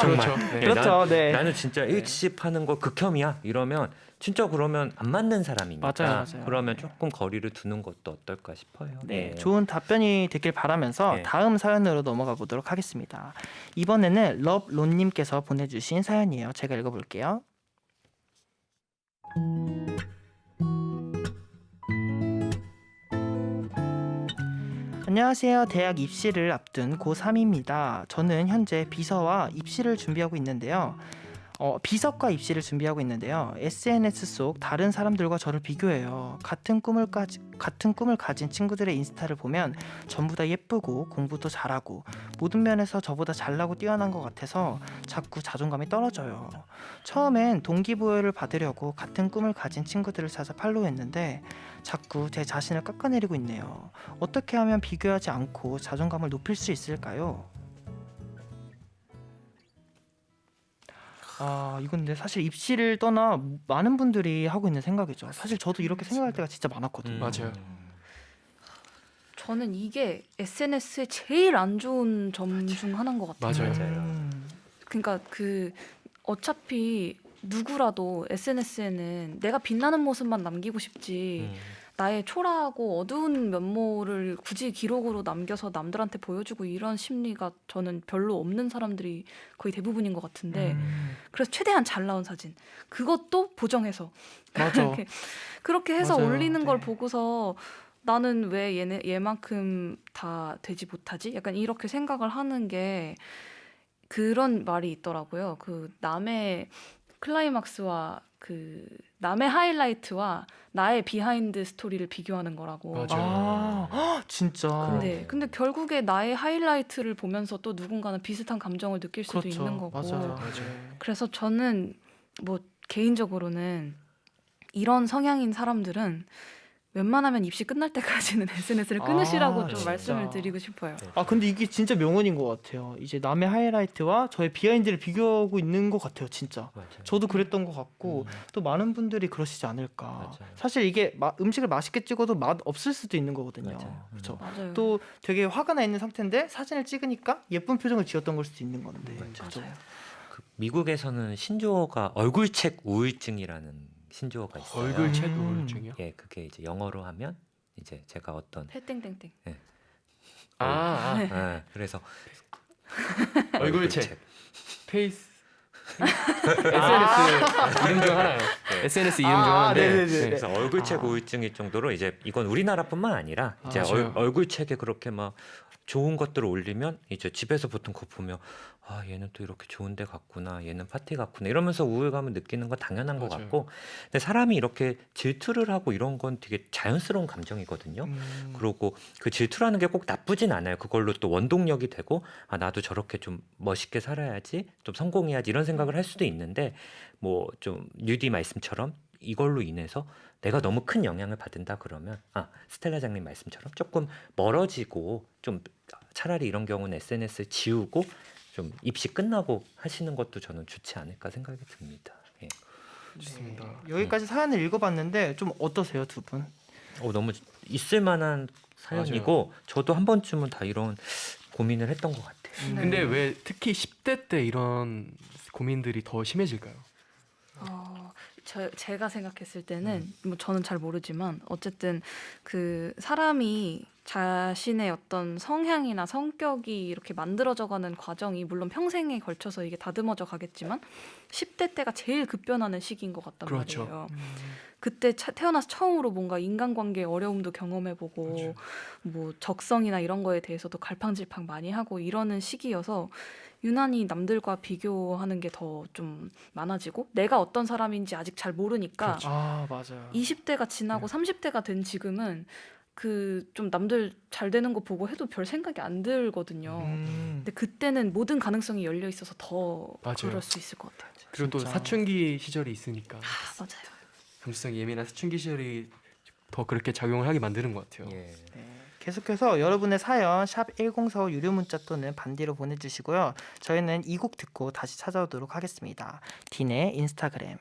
그렇죠. 네, 네. 그렇죠. 네. 나는 진짜 일십하는 거 극혐이야 이러면 진짜 그러면 안 맞는 사람이니까 맞아요, 맞아요. 그러면 네. 조금 거리를 두는 것도 어떨까 싶어요. 네, 예. 좋은 답변이 되길 바라면서 네. 다음 사연으로 넘어가 보도록 하겠습니다. 이번에는 럽론님께서 보내주신 사연이에요. 제가 읽어볼게요. 안녕하세요. 대학 입시를 앞둔 고3입니다. 저는 현재 비서와 입시를 준비하고 있는데요. 비석과 입시를 준비하고 있는데요. SNS 속 다른 사람들과 저를 비교해요. 같은 꿈을 가진 친구들의 인스타를 보면 전부 다 예쁘고 공부도 잘하고 모든 면에서 저보다 잘나고 뛰어난 것 같아서 자꾸 자존감이 떨어져요. 처음엔 동기부여를 받으려고 같은 꿈을 가진 친구들을 찾아 팔로우했는데 자꾸 제 자신을 깎아내리고 있네요. 어떻게 하면 비교하지 않고 자존감을 높일 수 있을까요? 이건 근데 사실 입시를 떠나 많은 분들이 하고 있는 생각이죠. 사실 저도 이렇게 생각할 때가 진짜 많았거든요. 맞아요. 저는 이게 SNS의 제일 안 좋은 점 중 하나인 것 같아요. 맞아요. 그러니까 어차피 누구라도 SNS에는 내가 빛나는 모습만 남기고 싶지 나의 초라하고 어두운 면모를 굳이 기록으로 남겨서 남들한테 보여주고 이런 심리가 저는 별로 없는 사람들이 거의 대부분인 것 같은데 그래서 최대한 잘 나온 사진 그것도 보정해서 맞아. 그렇게 해서 맞아요. 올리는 걸 네. 보고서 나는 왜 얘만큼 다 되지 못하지? 약간 이렇게 생각을 하는 게 그런 말이 있더라고요. 그 남의 클라이막스와 그 남의 하이라이트와 나의 비하인드 스토리를 비교하는 거라고. 맞아요. 진짜. 근데 결국에 나의 하이라이트를 보면서 또 누군가는 비슷한 감정을 느낄 수도 그렇죠. 있는 거고. 맞아요. 그래서 저는 뭐 개인적으로는 이런 성향인 사람들은 웬만하면 입시 끝날 때까지는 SNS를 끊으시라고 좀 진짜. 말씀을 드리고 싶어요. 근데 이게 진짜 명언인 것 같아요. 이제 남의 하이라이트와 저의 비하인드를 비교하고 있는 것 같아요, 진짜. 맞아요. 저도 그랬던 것 같고 또 많은 분들이 그러시지 않을까. 맞아요. 사실 이게 음식을 맛있게 찍어도 맛 없을 수도 있는 거거든요. 맞아요. 그렇죠. 맞아요. 또 되게 화가 나 있는 상태인데 사진을 찍으니까 예쁜 표정을 지었던 걸 수도 있는 건데. 맞아요. 그죠? 그 미국에서는 신조어가 얼굴책 우울증이라는 신조어가 있어요. 얼굴책 음. 우울증이요? 예, 그게 이제 영어로 하면 이제 제가 어떤 패땡땡땡. 그래서 얼굴책. 페이스 SNS 이름 중 하나요. SNS 이름 중 하나인데. 네네네. 그래서 얼굴책 우울증일 정도로 이제 이건 우리나라뿐만 아니라 이제 맞아요. 얼굴책에 그렇게 막 좋은 것들을 올리면 이제 집에서 보통 그거 보면 얘는 또 이렇게 좋은 데 갔구나, 얘는 파티 갔구나 이러면서 우울감을 느끼는 건 당연한 것 맞아요. 같고, 근데 사람이 이렇게 질투를 하고 이런 건 되게 자연스러운 감정이거든요. 그리고 그 질투라는 게 꼭 나쁘진 않아요. 그걸로 또 원동력이 되고 나도 저렇게 좀 멋있게 살아야지, 좀 성공해야지 이런 생각을 할 수도 있는데, 뭐 좀 뉴디 말씀처럼 이걸로 인해서 내가 너무 큰 영향을 받는다 그러면 스텔라장님 말씀처럼 조금 멀어지고, 좀 차라리 이런 경우는 SNS 지우고 좀 입시 끝나고 하시는 것도 저는 좋지 않을까 생각이 듭니다. 예. 좋습니다. 여기까지 사연을 읽어봤는데 좀 어떠세요, 두 분? 너무 있을 만한 사연이고 저도 한 번쯤은 다 이런 고민을 했던 것 같아요. 네. 근데 왜 특히 10대 때 이런 고민들이 더 심해질까요? 제가 생각했을 때는 뭐 저는 잘 모르지만 어쨌든 그 사람이 자신의 어떤 성향이나 성격이 이렇게 만들어져가는 과정이 물론 평생에 걸쳐서 이게 다듬어져 가겠지만 10대 때가 제일 급변하는 시기인 것 같단 그렇죠. 말이에요. 그때 태어나서 처음으로 뭔가 인간관계의 어려움도 경험해보고 맞아요. 뭐 적성이나 이런 거에 대해서도 갈팡질팡 많이 하고 이러는 시기여서 유난히 남들과 비교하는 게 더 좀 많아지고 내가 어떤 사람인지 아직 잘 모르니까 그렇죠. 맞아요. 20대가 지나고 30대가 된 지금은 그 좀 남들 잘 되는 거 보고 해도 별 생각이 안 들거든요. 근데 그때는 모든 가능성이 열려 있어서 더 맞아요. 그럴 수 있을 것 같아요. 그리고 또 진짜. 사춘기 시절이 있으니까 맞아요. 감수성이 예민한 사춘기 시절이 더 그렇게 작용을 하게 만드는 것 같아요. 예. 계속해서 여러분의 사연 샵 1045 유료 문자 또는 반디로 보내주시고요. 저희는 이 곡 듣고 다시 찾아오도록 하겠습니다. 딘의 인스타그램.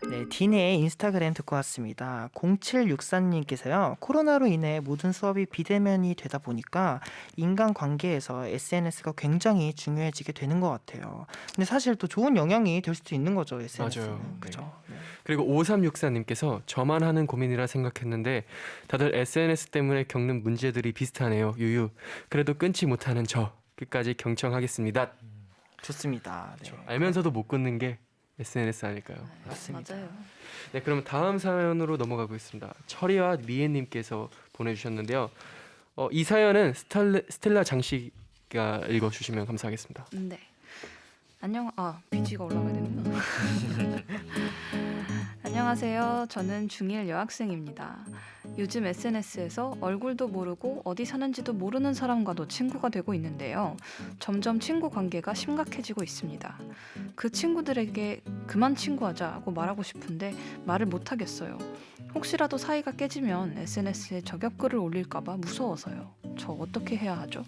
네, 딘의 인스타그램 듣고 왔습니다. 0764님께서요. 코로나로 인해 모든 수업이 비대면이 되다 보니까 인간관계에서 SNS가 굉장히 중요해지게 되는 것 같아요. 근데 사실 또 좋은 영향이 될 수도 있는 거죠, SNS는. 맞아요. 그죠? 네. 그리고 5364님께서 저만 하는 고민이라 생각했는데 다들 SNS 때문에 겪는 문제들이 비슷하네요. 유유. 그래도 끊지 못하는 저 끝까지 경청하겠습니다. 좋습니다. 네. 알면서도 못 끊는 게 SNS 아닐까요? 맞습니다. 맞아요. 네, 그럼 다음 사연으로 넘어가 보겠습니다. 철이와 미애님께서 보내주셨는데요. 이 사연은 스텔라 장씨 씨가 읽어주시면 감사하겠습니다. 네. BG가 올라가야 되는구나. 안녕하세요. 저는 중1 여학생입니다. 요즘 SNS에서 얼굴도 모르고 어디 사는지도 모르는 사람과도 친구가 되고 있는데요. 점점 친구 관계가 심각해지고 있습니다. 그 친구들에게 그만 친구하자고 말하고 싶은데 말을 못 하겠어요. 혹시라도 사이가 깨지면 SNS에 저격글을 올릴까봐 무서워서요. 저 어떻게 해야 하죠?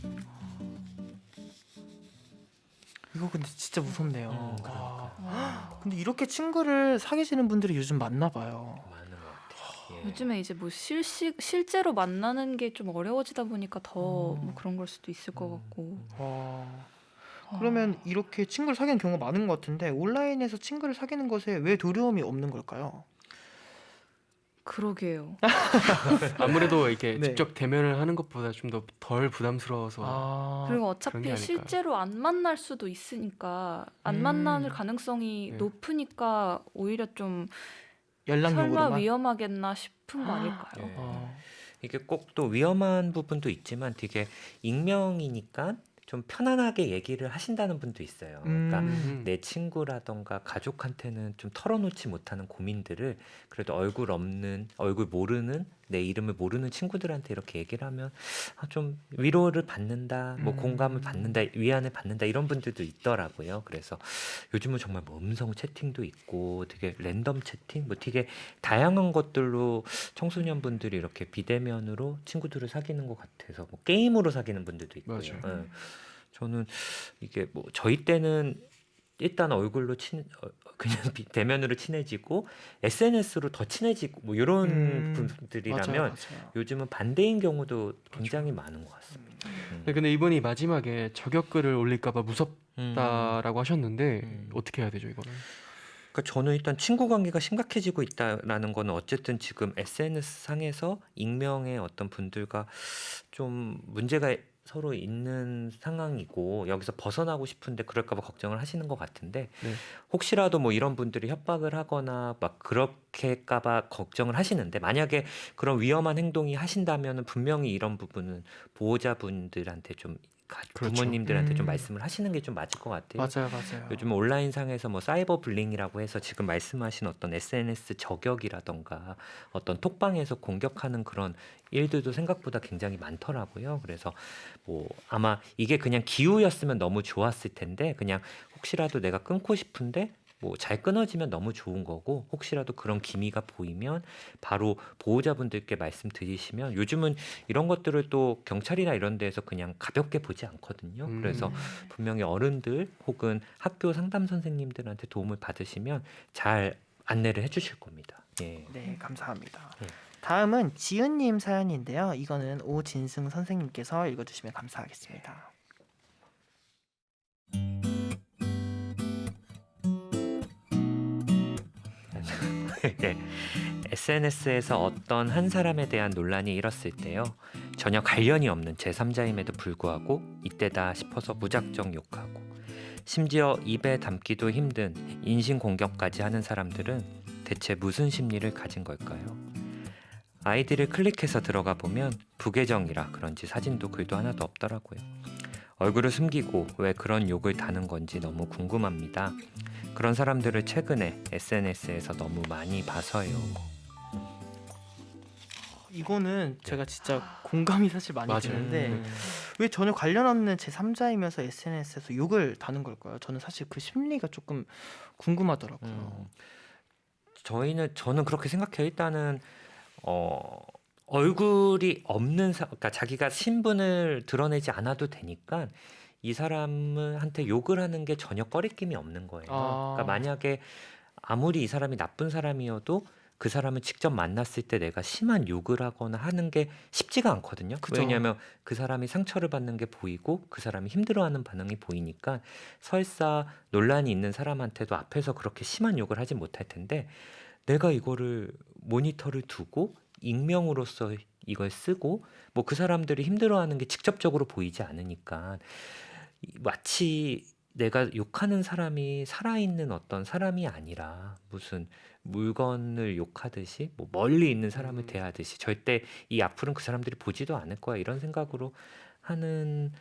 이거 근데 진짜 무섭네요. 그러니까. 근데 이렇게 친구를 사귀시는 분들이 요즘 많나 봐요. 많은 것 같아요. 예. 요즘에 이제 뭐 실제로 만나는 게 좀 어려워지다 보니까 더 뭐 그런 걸 수도 있을 것 같고. 그러면 이렇게 친구를 사귀는 경우가 많은 것 같은데 온라인에서 친구를 사귀는 것에 왜 두려움이 없는 걸까요? 그러게요. 아무래도 이렇게 네. 직접 대면을 하는 것보다 좀 더 덜 부담스러워서 그리고 그런 게 어차피 아닐까요? 실제로 안 만날 수도 있으니까 안 만날 가능성이 네. 높으니까 오히려 좀 연락 설마 요구로만. 위험하겠나 싶은 거 아닐까요? 예. 어. 이게 꼭 또 위험한 부분도 있지만 되게 익명이니까 좀 편안하게 얘기를 하신다는 분도 있어요. 그러니까 내 친구라던가 가족한테는 좀 털어놓지 못하는 고민들을 그래도 얼굴 모르는 내 이름을 모르는 친구들한테 이렇게 얘기를 하면 좀 위로를 받는다, 뭐 공감을 받는다, 위안을 받는다 이런 분들도 있더라고요. 그래서 요즘은 정말 뭐 음성 채팅도 있고 되게 랜덤 채팅, 뭐 되게 다양한 것들로 청소년분들이 이렇게 비대면으로 친구들을 사귀는 것 같아서 뭐 게임으로 사귀는 분들도 있고요. 맞아요. 예. 저는 이게 뭐 저희 때는 일단 얼굴로 그냥 대면으로 친해지고 SNS로 더 친해지고 뭐 이런 분들이라면 맞아요, 맞아요. 요즘은 반대인 경우도 굉장히 많은 것 같습니다. 네, 근데 이분이 마지막에 저격글을 올릴까봐 무섭다라고 하셨는데 음. 어떻게 해야 되죠 이거는? 그러니까 저는 일단 친구 관계가 심각해지고 있다라는 거는 어쨌든 지금 SNS 상에서 익명의 어떤 분들과 좀 문제가 서로 있는 상황이고 여기서 벗어나고 싶은데 그럴까 봐 걱정을 하시는 것 같은데 네. 혹시라도 뭐 이런 분들이 협박을 하거나 막 그렇게 할까 봐 걱정을 하시는데 만약에 그런 위험한 행동이 하신다면은 분명히 이런 부분은 보호자분들한테 좀 그렇죠. 부모님들한테 좀 음. 말씀을 하시는 게 좀 맞을 것 같아요. 맞아요. 요즘 온라인상에서 뭐 사이버 불링이라고 해서 지금 말씀하신 어떤 SNS 저격이라던가 어떤 톡방에서 공격하는 그런 일들도 생각보다 굉장히 많더라고요. 그래서 뭐 아마 이게 그냥 기우였으면 너무 좋았을 텐데 그냥 혹시라도 내가 끊고 싶은데 뭐 잘 끊어지면 너무 좋은 거고 혹시라도 그런 기미가 보이면 바로 보호자분들께 말씀드리시면 요즘은 이런 것들을 또 경찰이나 이런 데에서 그냥 가볍게 보지 않거든요. 그래서 분명히 어른들 혹은 학교 상담 선생님들한테 도움을 받으시면 잘 안내를 해주실 겁니다. 예. 네, 감사합니다. 예. 다음은 지은님 사연인데요. 이거는 오진승 선생님께서 읽어주시면 감사하겠습니다. 예. SNS에서 어떤 한 사람에 대한 논란이 일었을 때요. 전혀 관련이 없는 제3자임에도 불구하고 이때다 싶어서 무작정 욕하고 심지어 입에 담기도 힘든 인신공격까지 하는 사람들은 대체 무슨 심리를 가진 걸까요? 아이디를 클릭해서 들어가 보면 부계정이라 그런지 사진도 글도 하나도 없더라고요. 얼굴을 숨기고 왜 그런 욕을 다는 건지 너무 궁금합니다. 그런 사람들을 최근에 SNS에서 너무 많이 봐서요. 이거는 제가 진짜 공감이 사실 많이 맞아요. 드는데 왜 전혀 관련 없는 제3자이면서 SNS에서 욕을 다는 걸까요? 저는 사실 그 심리가 조금 궁금하더라고요. 저는 그렇게 생각해요. 일단은 얼굴이 없는 그러니까 자기가 신분을 드러내지 않아도 되니까 이 사람한테 욕을 하는 게 전혀 꺼리낌이 없는 거예요. 그러니까 만약에 아무리 이 사람이 나쁜 사람이어도 그 사람을 직접 만났을 때 내가 심한 욕을 하거나 하는 게 쉽지가 않거든요. 그죠. 왜냐하면 그 사람이 상처를 받는 게 보이고 그 사람이 힘들어하는 반응이 보이니까 설사 논란이 있는 사람한테도 앞에서 그렇게 심한 욕을 하지 못할 텐데 내가 이거를 모니터를 두고 익명으로서 이걸 쓰고 뭐 그 사람들이 힘들어하는 게 직접적으로 보이지 않으니까 마치 내가 욕하는 사람이 살아있는 어떤 사람이 아니라 무슨 물건을 욕하듯이 뭐 멀리 있는 사람을 대하듯이 절대 이 앞으로는 그 사람들이 보지도 않을 거야 이런 생각으로 하는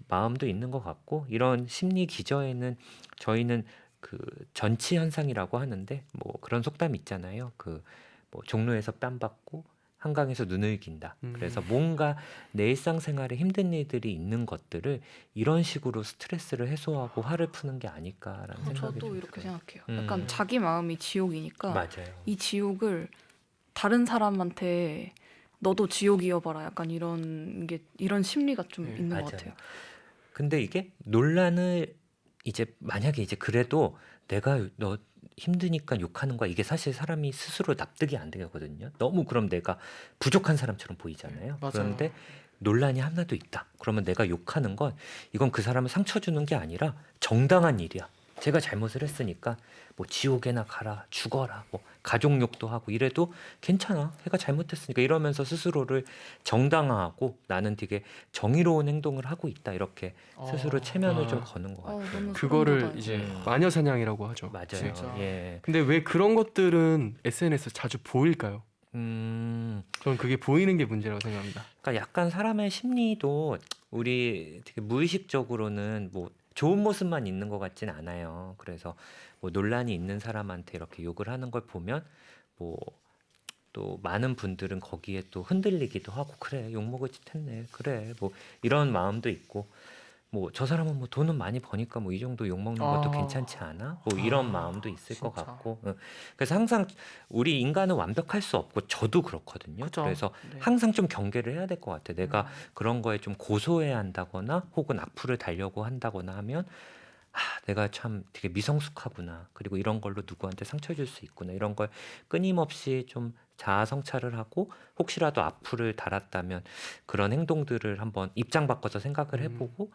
마음도 있는 것 같고 이런 심리 기저에는 저희는 그 전치 현상이라고 하는데 뭐 그런 속담이 있잖아요. 그 뭐 종로에서 뺨 받고 한강에서 눈을 긴다. 그래서 뭔가 내 일상생활에 힘든 일들이 있는 것들을 이런 식으로 스트레스를 해소하고 화를 푸는 게 아닐까라는 생각이 저도 좀 이렇게 들어요. 생각해요. 약간 자기 마음이 지옥이니까 맞아요. 이 지옥을 다른 사람한테 너도 지옥이어봐라. 약간 이런 심리가 좀 네, 있는 것 맞아요. 같아요. 근데 이게 논란을 이제 만약에 이제 그래도 내가 너 힘드니까 욕하는 거야. 이게 사실 사람이 스스로 납득이 안 되거든요. 너무 그럼 내가 부족한 사람처럼 보이잖아요. 맞아요. 그런데 논란이 하나도 있다. 그러면 내가 욕하는 건 이건 그 사람을 상처 주는 게 아니라 정당한 일이야. 제가 잘못을 했으니까 뭐 지옥에나 가라, 죽어라, 뭐 가족 욕도 하고 이래도 괜찮아. 걔가 잘못했으니까 이러면서 스스로를 정당화하고 나는 되게 정의로운 행동을 하고 있다. 이렇게 스스로 체면을 좀 아. 거는 것 같아요. 너무 그거를 소름 돋아요. 이제 마녀 사냥이라고 하죠. 맞아요. 진짜. 예. 근데 왜 그런 것들은 SNS 자주 보일까요? 저는 그게 보이는 게 문제라고 생각합니다. 그러니까 약간 사람의 심리도 우리 되게 무의식적으로는 뭐 좋은 모습만 있는 것 같진 않아요. 그래서 뭐 논란이 있는 사람한테 이렇게 욕을 하는 걸 보면 뭐 또 많은 분들은 거기에 또 흔들리기도 하고 그래 욕먹을 짓 했네 그래 뭐 이런 마음도 있고 뭐 저 사람은 뭐 돈은 많이 버니까 뭐 이 정도 욕먹는 것도 아. 괜찮지 않아? 뭐 이런 마음도 있을 것 진짜. 같고 그래서 항상 우리 인간은 완벽할 수 없고 저도 그렇거든요. 그죠. 그래서 네. 항상 좀 경계를 해야 될 것 같아요. 내가 그런 거에 좀 고소해야 한다거나 혹은 악플을 달려고 한다거나 하면 내가 참 되게 미성숙하구나. 그리고 이런 걸로 누구한테 상처 줄 수 있구나. 이런 걸 끊임없이 좀 자아 성찰을 하고 혹시라도 악플을 달았다면 그런 행동들을 한번 입장 바꿔서 생각을 해보고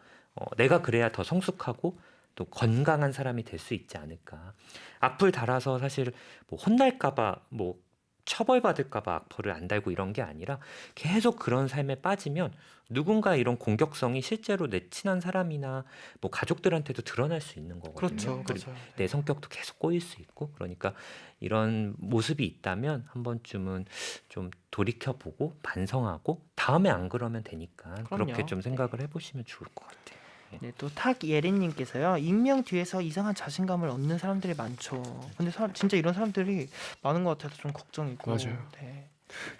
내가 그래야 더 성숙하고 또 건강한 사람이 될 수 있지 않을까. 악플 달아서 사실 뭐 혼날까봐 뭐 처벌받을까봐 악플을 안 달고 이런 게 아니라 계속 그런 삶에 빠지면 누군가 이런 공격성이 실제로 내 친한 사람이나 뭐 가족들한테도 드러날 수 있는 거거든요. 그렇죠. 그리고 맞아요. 내 성격도 계속 꼬일 수 있고 그러니까 이런 모습이 있다면 한 번쯤은 좀 돌이켜보고 반성하고 다음에 안 그러면 되니까 그럼요. 그렇게 좀 생각을 해보시면 좋을 것 같아요. 네, 또 탁예린님께서요. 익명 뒤에서 이상한 자신감을 얻는 사람들이 많죠. 근데 진짜 이런 사람들이 많은 것 같아서 좀 걱정이고. 맞아요. 네.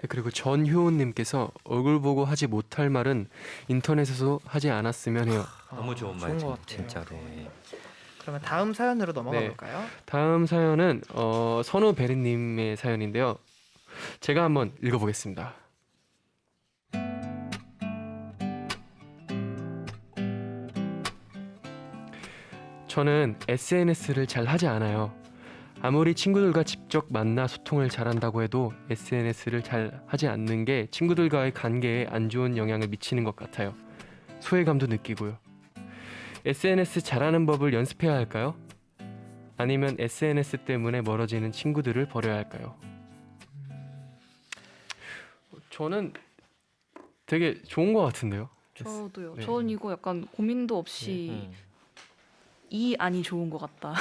네, 그리고 전효은님께서 얼굴 보고 하지 못할 말은 인터넷에서 하지 않았으면 해요. 너무 좋은 좋은 말이죠, 것 같아요. 진짜로. 네. 그러면 다음 사연으로 넘어가 네. 볼까요? 다음 사연은 선우베리님의 사연인데요. 제가 한번 읽어보겠습니다. 저는 SNS를 잘 하지 않아요. 아무리 친구들과 직접 만나 소통을 잘한다고 해도 SNS를 잘 하지 않는 게 친구들과의 관계에 안 좋은 영향을 미치는 것 같아요. 소외감도 느끼고요. SNS 잘하는 법을 연습해야 할까요? 아니면 SNS 때문에 멀어지는 친구들을 버려야 할까요? 저는 되게 좋은 것 같은데요. 저도요. 네. 전 이거 약간 고민도 없이 이 안이 좋은 것 같다.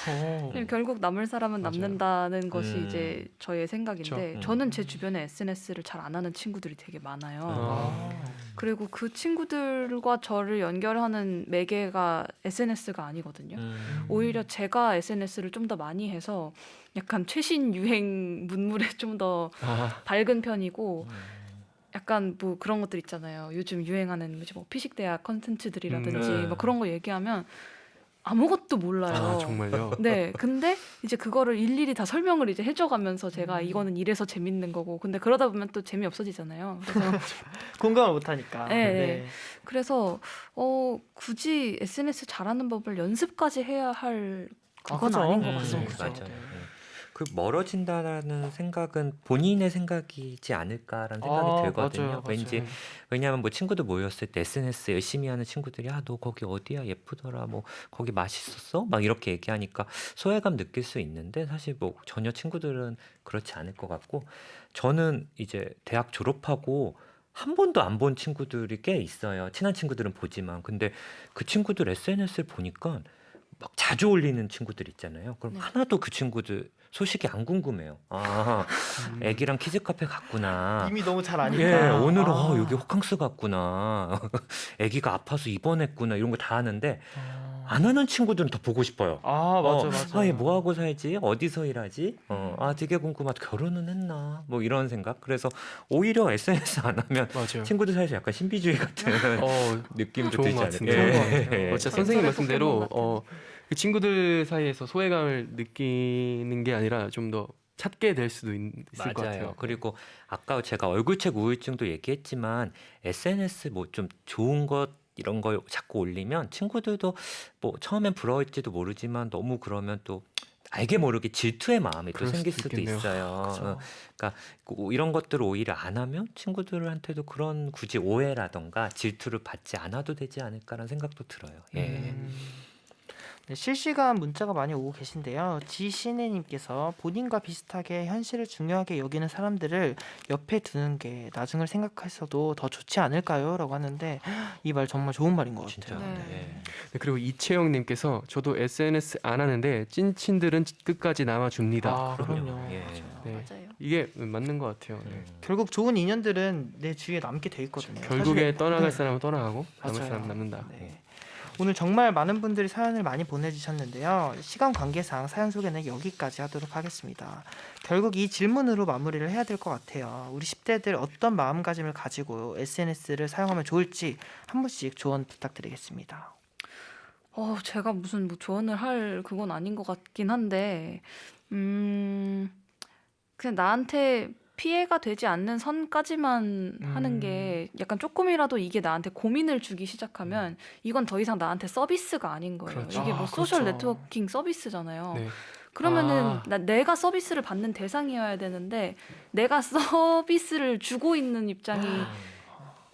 어. 결국 남을 사람은 맞아요. 남는다는 것이 이제 저의 생각인데 그쵸. 저는 제 주변에 SNS를 잘 안 하는 친구들이 되게 많아요. 아. 그리고 그 친구들과 저를 연결하는 매개가 SNS가 아니거든요. 오히려 제가 SNS를 좀 더 많이 해서 약간 최신 유행 문물에 좀 더 아, 밝은 편이고 약간 뭐 그런 것들 있잖아요. 요즘 유행하는 뭐 피식대학 컨텐츠들이라든지 뭐 그런 거 얘기하면 아무것도 몰라요. 아 정말요? 네, 근데 이제 그거를 일일이 다 설명을 이제 해줘가면서 제가 이거는 이래서 재밌는 거고, 근데 그러다 보면 또 재미 없어지잖아요. 그래서 공감을 못하니까. 네. 그래서 굳이 SNS 잘하는 법을 연습까지 해야 할 그건 그죠? 아닌 것 음, 같습니다. 그죠. 맞아요. 네. 그 멀어진다라는 생각은 본인의 생각이지 않을까라는 생각이 들거든요. 맞아요, 왠지 맞아요. 왜냐하면 뭐 친구들 모였을 때 SNS 열심히 하는 친구들이 너 거기 어디야 예쁘더라 뭐 거기 맛있었어 막 이렇게 얘기하니까 소외감 느낄 수 있는데 사실 뭐 전혀 친구들은 그렇지 않을 것 같고 저는 이제 대학 졸업하고 한 번도 안 본 친구들이 꽤 있어요. 친한 친구들은 보지만 근데 그 친구들 SNS를 보니까 막 자주 올리는 친구들 있잖아요. 그럼 네. 하나도 그 친구들 소식이 안 궁금해요. 아, 애기랑 키즈 카페 갔구나. 이미 너무 잘 아니까. 예, 오늘은 아. 여기 호캉스 갔구나. 애기가 아파서 입원했구나. 이런 거 다 하는데 안 하는 친구들은 더 보고 싶어요. 아 맞아 맞아. 아, 얘 뭐 하고 살지? 어디서 일하지? 아, 되게 궁금하다. 결혼은 했나? 뭐 이런 생각. 그래서 오히려 SNS 안 하면 맞아요. 친구들 사이에서 약간 신비주의 같은 느낌도 좋은 들지 것 않을까? 같은데요. 좋은 것 같아요. 예. 진짜 선생님 전설의 말씀대로 포켓몬 그 친구들 사이에서 소외감을 느끼는 게 아니라 좀 더 찾게 될 수도 있을 것 맞아요. 같아요. 그리고 아까 제가 얼굴책 우울증도 얘기했지만 SNS 뭐 좀 좋은 것 이런 거 자꾸 올리면 친구들도 뭐 처음엔 부러울지도 모르지만 너무 그러면 또 알게 모르게 질투의 마음이 또 그럴 생길 수도 수도 있겠네요. 있어요. 그쵸. 그러니까 이런 것들을 오히려 안 하면 친구들한테도 그런 굳이 오해라던가 질투를 받지 않아도 되지 않을까라는 생각도 들어요. 예. 네, 실시간 문자가 많이 오고 계신데요. 지신혜님께서 본인과 비슷하게 현실을 중요하게 여기는 사람들을 옆에 두는 게 나중을 생각해서도 더 좋지 않을까요? 라고 하는데 이 말 정말 좋은 말인 것 진짜. 같아요. 네. 예. 네, 그리고 이채영님께서 저도 SNS 안 하는데 찐친들은 끝까지 남아줍니다. 아, 그럼요. 그럼요. 예. 맞아요. 네. 맞아요. 이게 맞는 것 같아요. 네. 결국 좋은 인연들은 내 주위에 남게 돼 있거든요. 결국에 사실- 떠나갈 네, 사람은 떠나가고 남을 맞아요. 사람은 남는다. 네. 오늘 정말 많은 분들이 사연을 많이 보내주셨는데요. 시간 관계상 사연 소개는 여기까지 하도록 하겠습니다. 결국 이 질문으로 마무리를 해야 될 것 같아요. 우리 10대들 어떤 마음가짐을 가지고 SNS를 사용하면 좋을지 한 분씩 조언 부탁드리겠습니다. 제가 무슨 뭐 조언을 할 그건 아닌 것 같긴 한데, 그냥 나한테 피해가 되지 않는 선까지만 하는 게 약간 조금이라도 이게 나한테 고민을 주기 시작하면 이건 더 이상 나한테 서비스가 아닌 거예요. 그렇죠. 이게 뭐 아, 소셜 그렇죠. 네트워킹 서비스잖아요. 네. 그러면은 내가 서비스를 받는 대상이어야 되는데 내가 서비스를 주고 있는 입장이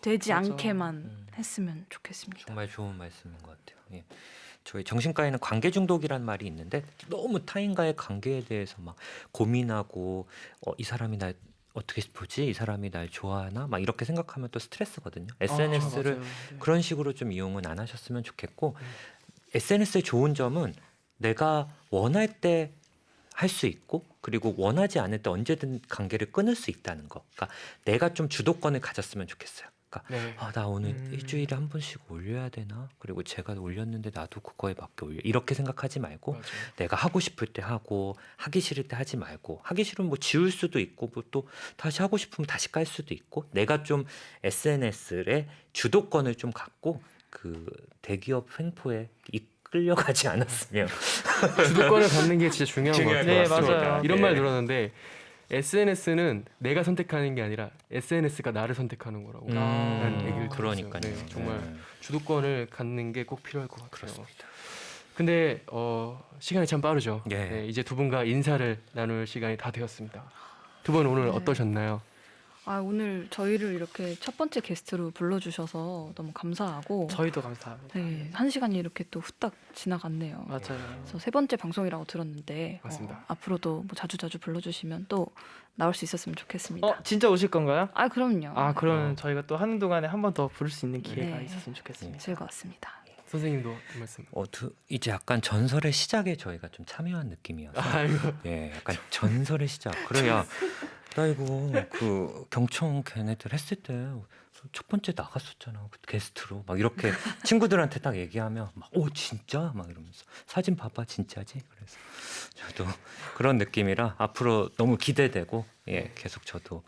되지 맞아. 않게만 음. 했으면 좋겠습니다. 정말 좋은 말씀인 것 같아요. 예. 저희 정신과에는 관계 중독이란 말이 있는데 너무 타인과의 관계에 대해서 막 고민하고 이 사람이 날 어떻게 보지? 이 사람이 날 좋아하나? 막 이렇게 생각하면 또 스트레스거든요. SNS를 아, 맞아요. 네. 그런 식으로 좀 이용은 안 하셨으면 좋겠고 SNS의 좋은 점은 내가 원할 때 할 수 있고 그리고 원하지 않을 때 언제든 관계를 끊을 수 있다는 거. 그러니까 내가 좀 주도권을 가졌으면 좋겠어요. 그러니까 네. 나 오늘 일주일에 한 번씩 올려야 되나? 그리고 제가 올렸는데 나도 그거에 맞게 올려. 이렇게 생각하지 말고 맞아요. 내가 하고 싶을 때 하고 하기 싫을 때 하지 말고 하기 싫으면 뭐 지울 수도 있고 뭐 또 다시 하고 싶으면 다시 깔 수도 있고 내가 좀 SNS의 주도권을 좀 갖고 그 대기업 횡포에 이끌려가지 않았으면 주도권을 갖는 게 진짜 중요한 것 중요할 같아요. 것 같습니다. 맞아요. 이런 네. 말 들었는데 SNS는 내가 선택하는 게 아니라 SNS가 나를 선택하는 거라고 라는 얘기를 들었어요. 그러니까요. 네, 정말 네. 주도권을 갖는 게 꼭 필요할 것 같아요. 그렇습니다. 근데 시간이 참 빠르죠. 예. 네, 이제 두 분과 인사를 나눌 시간이 다 되었습니다. 두 분 오늘 네. 어떠셨나요? 오늘 저희를 이렇게 첫 번째 게스트로 불러주셔서 너무 감사하고 저희도 감사합니다. 네, 한 시간이 이렇게 또 후딱 지나갔네요. 맞아요. 그래서 세 번째 방송이라고 들었는데 맞습니다. 앞으로도 뭐 자주 불러주시면 또 나올 수 있었으면 좋겠습니다. 진짜 오실 건가요? 그럼요. 아, 그러면 저희가 또 하는 동안에 한 번 더 부를 수 있는 기회가 네. 있었으면 좋겠습니다. 즐거웠습니다. 선생님도 한 말씀. 이제 약간 전설의 시작에 저희가 좀 참여한 느낌이어서 아이고. 예, 약간 전설의 시작. 그래야 나 이거 그 경청 걔네들 했을 때 첫 번째 나갔었잖아 그 게스트로 막 이렇게 친구들한테 딱 얘기하면 막 진짜 막 이러면서 사진 봐봐 진짜지. 그래서 저도 그런 느낌이라 앞으로 너무 기대되고 계속 저도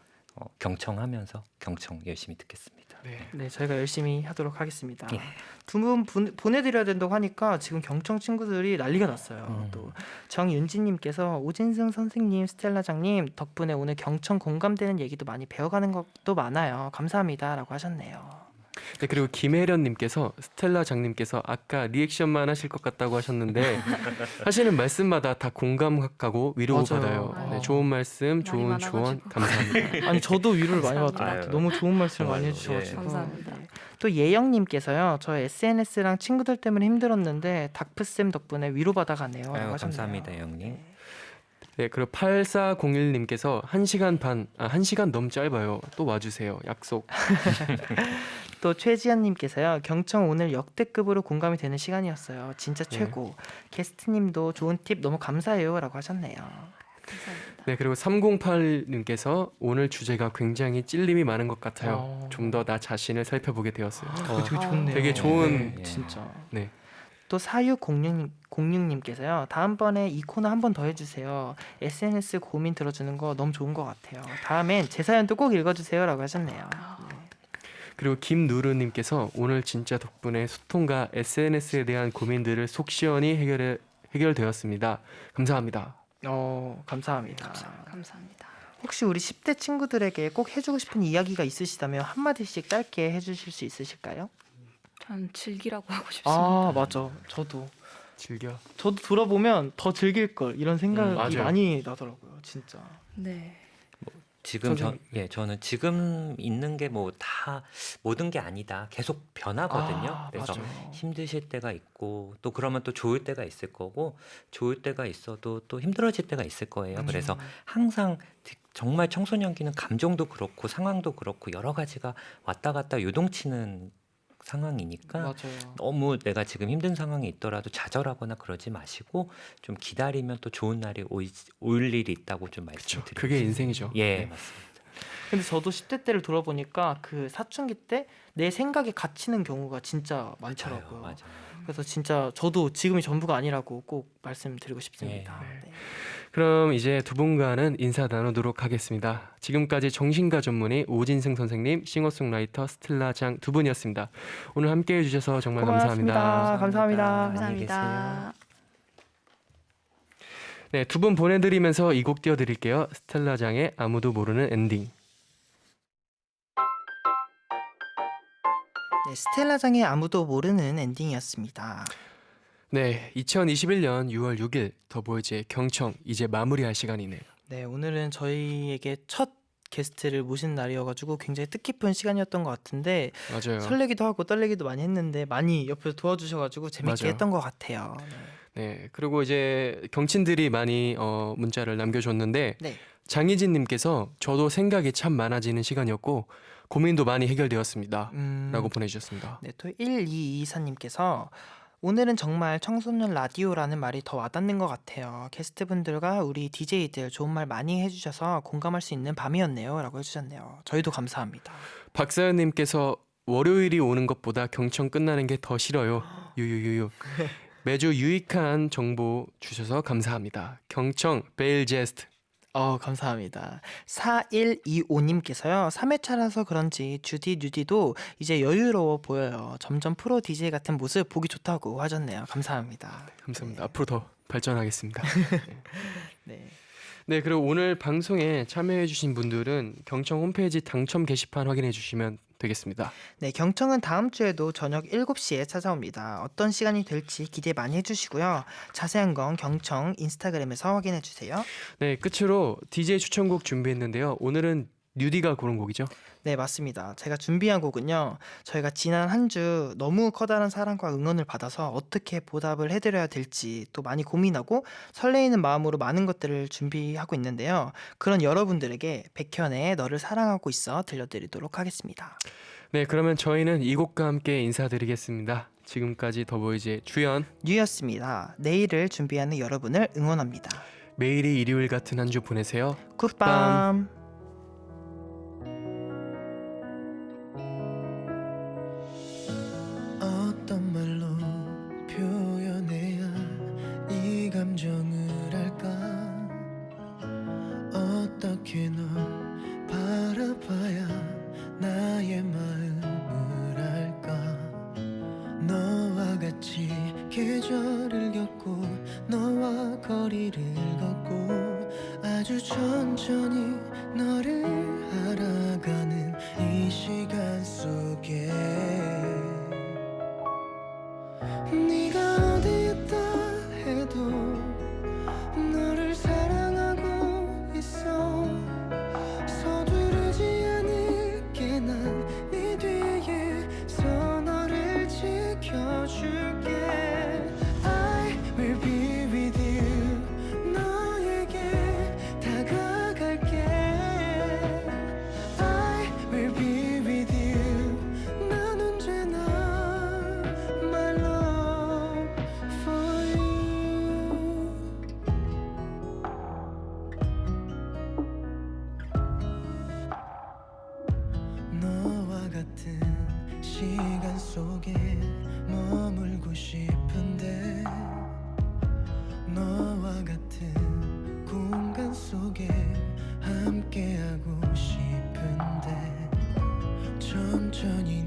경청하면서 경청 열심히 듣겠습니다. 네. 네, 저희가 열심히 하도록 하겠습니다. 예. 두 분 보내드려야 된다고 하니까 지금 경청 친구들이 난리가 났어요. 또 정윤지님께서 오진승 선생님, 스텔라장님 덕분에 오늘 경청 공감되는 얘기도 많이 배워가는 것도 많아요. 감사합니다라고 하셨네요. 네, 그리고 김혜련님께서 스텔라 장님께서 아까 리액션만 하실 것 같다고 하셨는데 하시는 말씀마다 다 공감하고 위로 맞아요. 받아요. 아유. 네, 좋은 말씀, 말이 좋은 조언 많아가지고. 감사합니다. 아니 저도 위로를 많이 받은 것 감사합니다. 같아요. 너무 좋은 말씀 많이 정말로, 해주셔가지고. 예. 감사합니다. 네. 또 예영님께서요. 저 SNS랑 친구들 때문에 힘들었는데 닥프쌤 덕분에 위로받아가네요. 라고 아유, 하셨네요. 감사합니다, 형님. 네, 그리고 8401님께서 1시간 반, 1시간 너무 짧아요. 또 와주세요. 약속. 또 최지연님께서요. 경청 오늘 역대급으로 공감이 되는 시간이었어요. 진짜 최고. 게스트님도 좋은 팁 너무 감사해요라고 하셨네요. 감사합니다. 네, 그리고 308님께서 오늘 주제가 굉장히 찔림이 많은 것 같아요. 좀 더 나 자신을 살펴보게 되었어요. 되게 좋네요. 되게 좋은 네. 진짜. 네. 또 4606님께서요. 다음번에 이 코너 한 번 더 해주세요. SNS 고민 들어주는 거 너무 좋은 것 같아요. 다음엔 제 사연도 꼭 읽어주세요라고 하셨네요. 그리고 김누르님께서 오늘 진짜 덕분에 소통과 SNS에 대한 고민들을 속 시원히 해결되었습니다. 감사합니다. 감사합니다. 감사합니다. 혹시 우리 10대 친구들에게 꼭 해주고 싶은 이야기가 있으시다면 한마디씩 짧게 해주실 수 있으실까요? 전 즐기라고 하고 싶습니다. 아 맞아. 저도 들어보면 더 즐길 걸 이런 생각이 맞아요. 많이 나더라고요. 진짜. 네. 지금 선생님. 저는 지금 있는 게 뭐 다 모든 게 아니다. 계속 변하거든요. 그래서 맞아요. 힘드실 때가 있고 또 그러면 또 좋을 때가 있을 거고 좋을 때가 있어도 또 힘들어질 때가 있을 거예요. 그래서 항상 정말 청소년기는 감정도 그렇고 상황도 그렇고 여러 가지가 왔다 갔다 요동치는 상황이니까 맞아요. 너무 내가 지금 힘든 상황이 있더라도 좌절하거나 그러지 마시고 좀 기다리면 또 좋은 날이 올 일이 있다고 좀 그렇죠. 말씀드리고 그게 인생이죠. 예, 네. 맞습니다. 근데 저도 10대 때를 돌아보니까 그 사춘기 때 내 생각에 갇히는 경우가 진짜 많더라고요. 맞아요. 그래서 진짜 저도 지금이 전부가 아니라고 꼭 말씀드리고 싶습니다. 네. 네. 그럼 이제 두 분과는 인사 나누도록 하겠습니다. 지금까지 정신과 전문의 오진승 선생님, 싱어송라이터 스텔라장 두 분이었습니다. 오늘 함께해 주셔서 정말 고맙습니다. 감사합니다. 감사합니다. 안녕히 계세요. 감사합니다. 네, 두 분 보내드리면서 이 곡 띄워드릴게요. 스텔라장의 아무도 모르는 엔딩. 네, 스텔라장의 아무도 모르는 엔딩이었습니다. 네, 2021년 6월 6일 더보이즈의 경청 이제 마무리할 시간이네요. 네, 오늘은 저희에게 첫 게스트를 모신 날이어가지고 굉장히 뜻깊은 시간이었던 것 같은데 맞아요. 설레기도 하고 떨리기도 많이 했는데 많이 옆에서 도와주셔가지고 재밌게 맞아요. 했던 것 같아요. 네, 그리고 이제 경친들이 많이 문자를 남겨줬는데 네. 장희진님께서 저도 생각이 참 많아지는 시간이었고 고민도 많이 해결되었습니다. 라고 보내주셨습니다. 네, 또 1224님께서 오늘은 정말 청소년 라디오라는 말이 더 와닿는 것 같아요. 게스트분들과 우리 DJ들 좋은 말 많이 해주셔서 공감할 수 있는 밤이었네요. 라고 해주셨네요. 저희도 감사합니다. 박사연님께서 월요일이 오는 것보다 경청 끝나는 게 더 싫어요. 유유유유. 매주 유익한 정보 주셔서 감사합니다. 경청 베일제스트. 감사합니다. 4125님께서요. 3회차라서 그런지 주디 뉴디도 이제 여유로워 보여요. 점점 프로 DJ 같은 모습 보기 좋다고 하셨네요. 감사합니다. 감사합니다. 앞으로 더 발전하겠습니다. 네. 네, 그리고 오늘 방송에 참여해주신 분들은 경청 홈페이지 당첨 게시판 확인해주시면 되겠습니다. 네, 경청은 다음 주에도 저녁 7시에 찾아옵니다. 어떤 시간이 될지 기대 많이 해주시고요. 자세한 건 경청 인스타그램에서 확인해주세요. 네, 끝으로 DJ 추천곡 준비했는데요. 오늘은 뉴디가 고른 곡이죠? 네, 맞습니다. 제가 준비한 곡은요. 저희가 지난 한 주 너무 커다란 사랑과 응원을 받아서 어떻게 보답을 해드려야 될지 또 많이 고민하고 설레이는 마음으로 많은 것들을 준비하고 있는데요. 그런 여러분들에게 백현의 너를 사랑하고 있어 들려드리도록 하겠습니다. 네, 그러면 저희는 이 곡과 함께 인사드리겠습니다. 지금까지 더보이즈의 주연, 뉴였습니다. 내일을 준비하는 여러분을 응원합니다. 매일이 일요일 같은 한 주 보내세요. 굿밤. 어떤 말로 표현해야 이 감정을 알까 어떻게 널 바라봐야 나의 마음을 알까 너와 같이 계절을 겪고 너와 거리를 걷고 아주 천천히 너를 알아가는 이 시간 속에 네가 어디 있다 해도 너를 사랑하고 있어 서두르지 않을게 난 네 뒤에서 너를 지켜줄게 I will be with you 너에게 다가갈게 I will be with you 난 너와 같은 공간 속에 함께하고 싶은데 천천히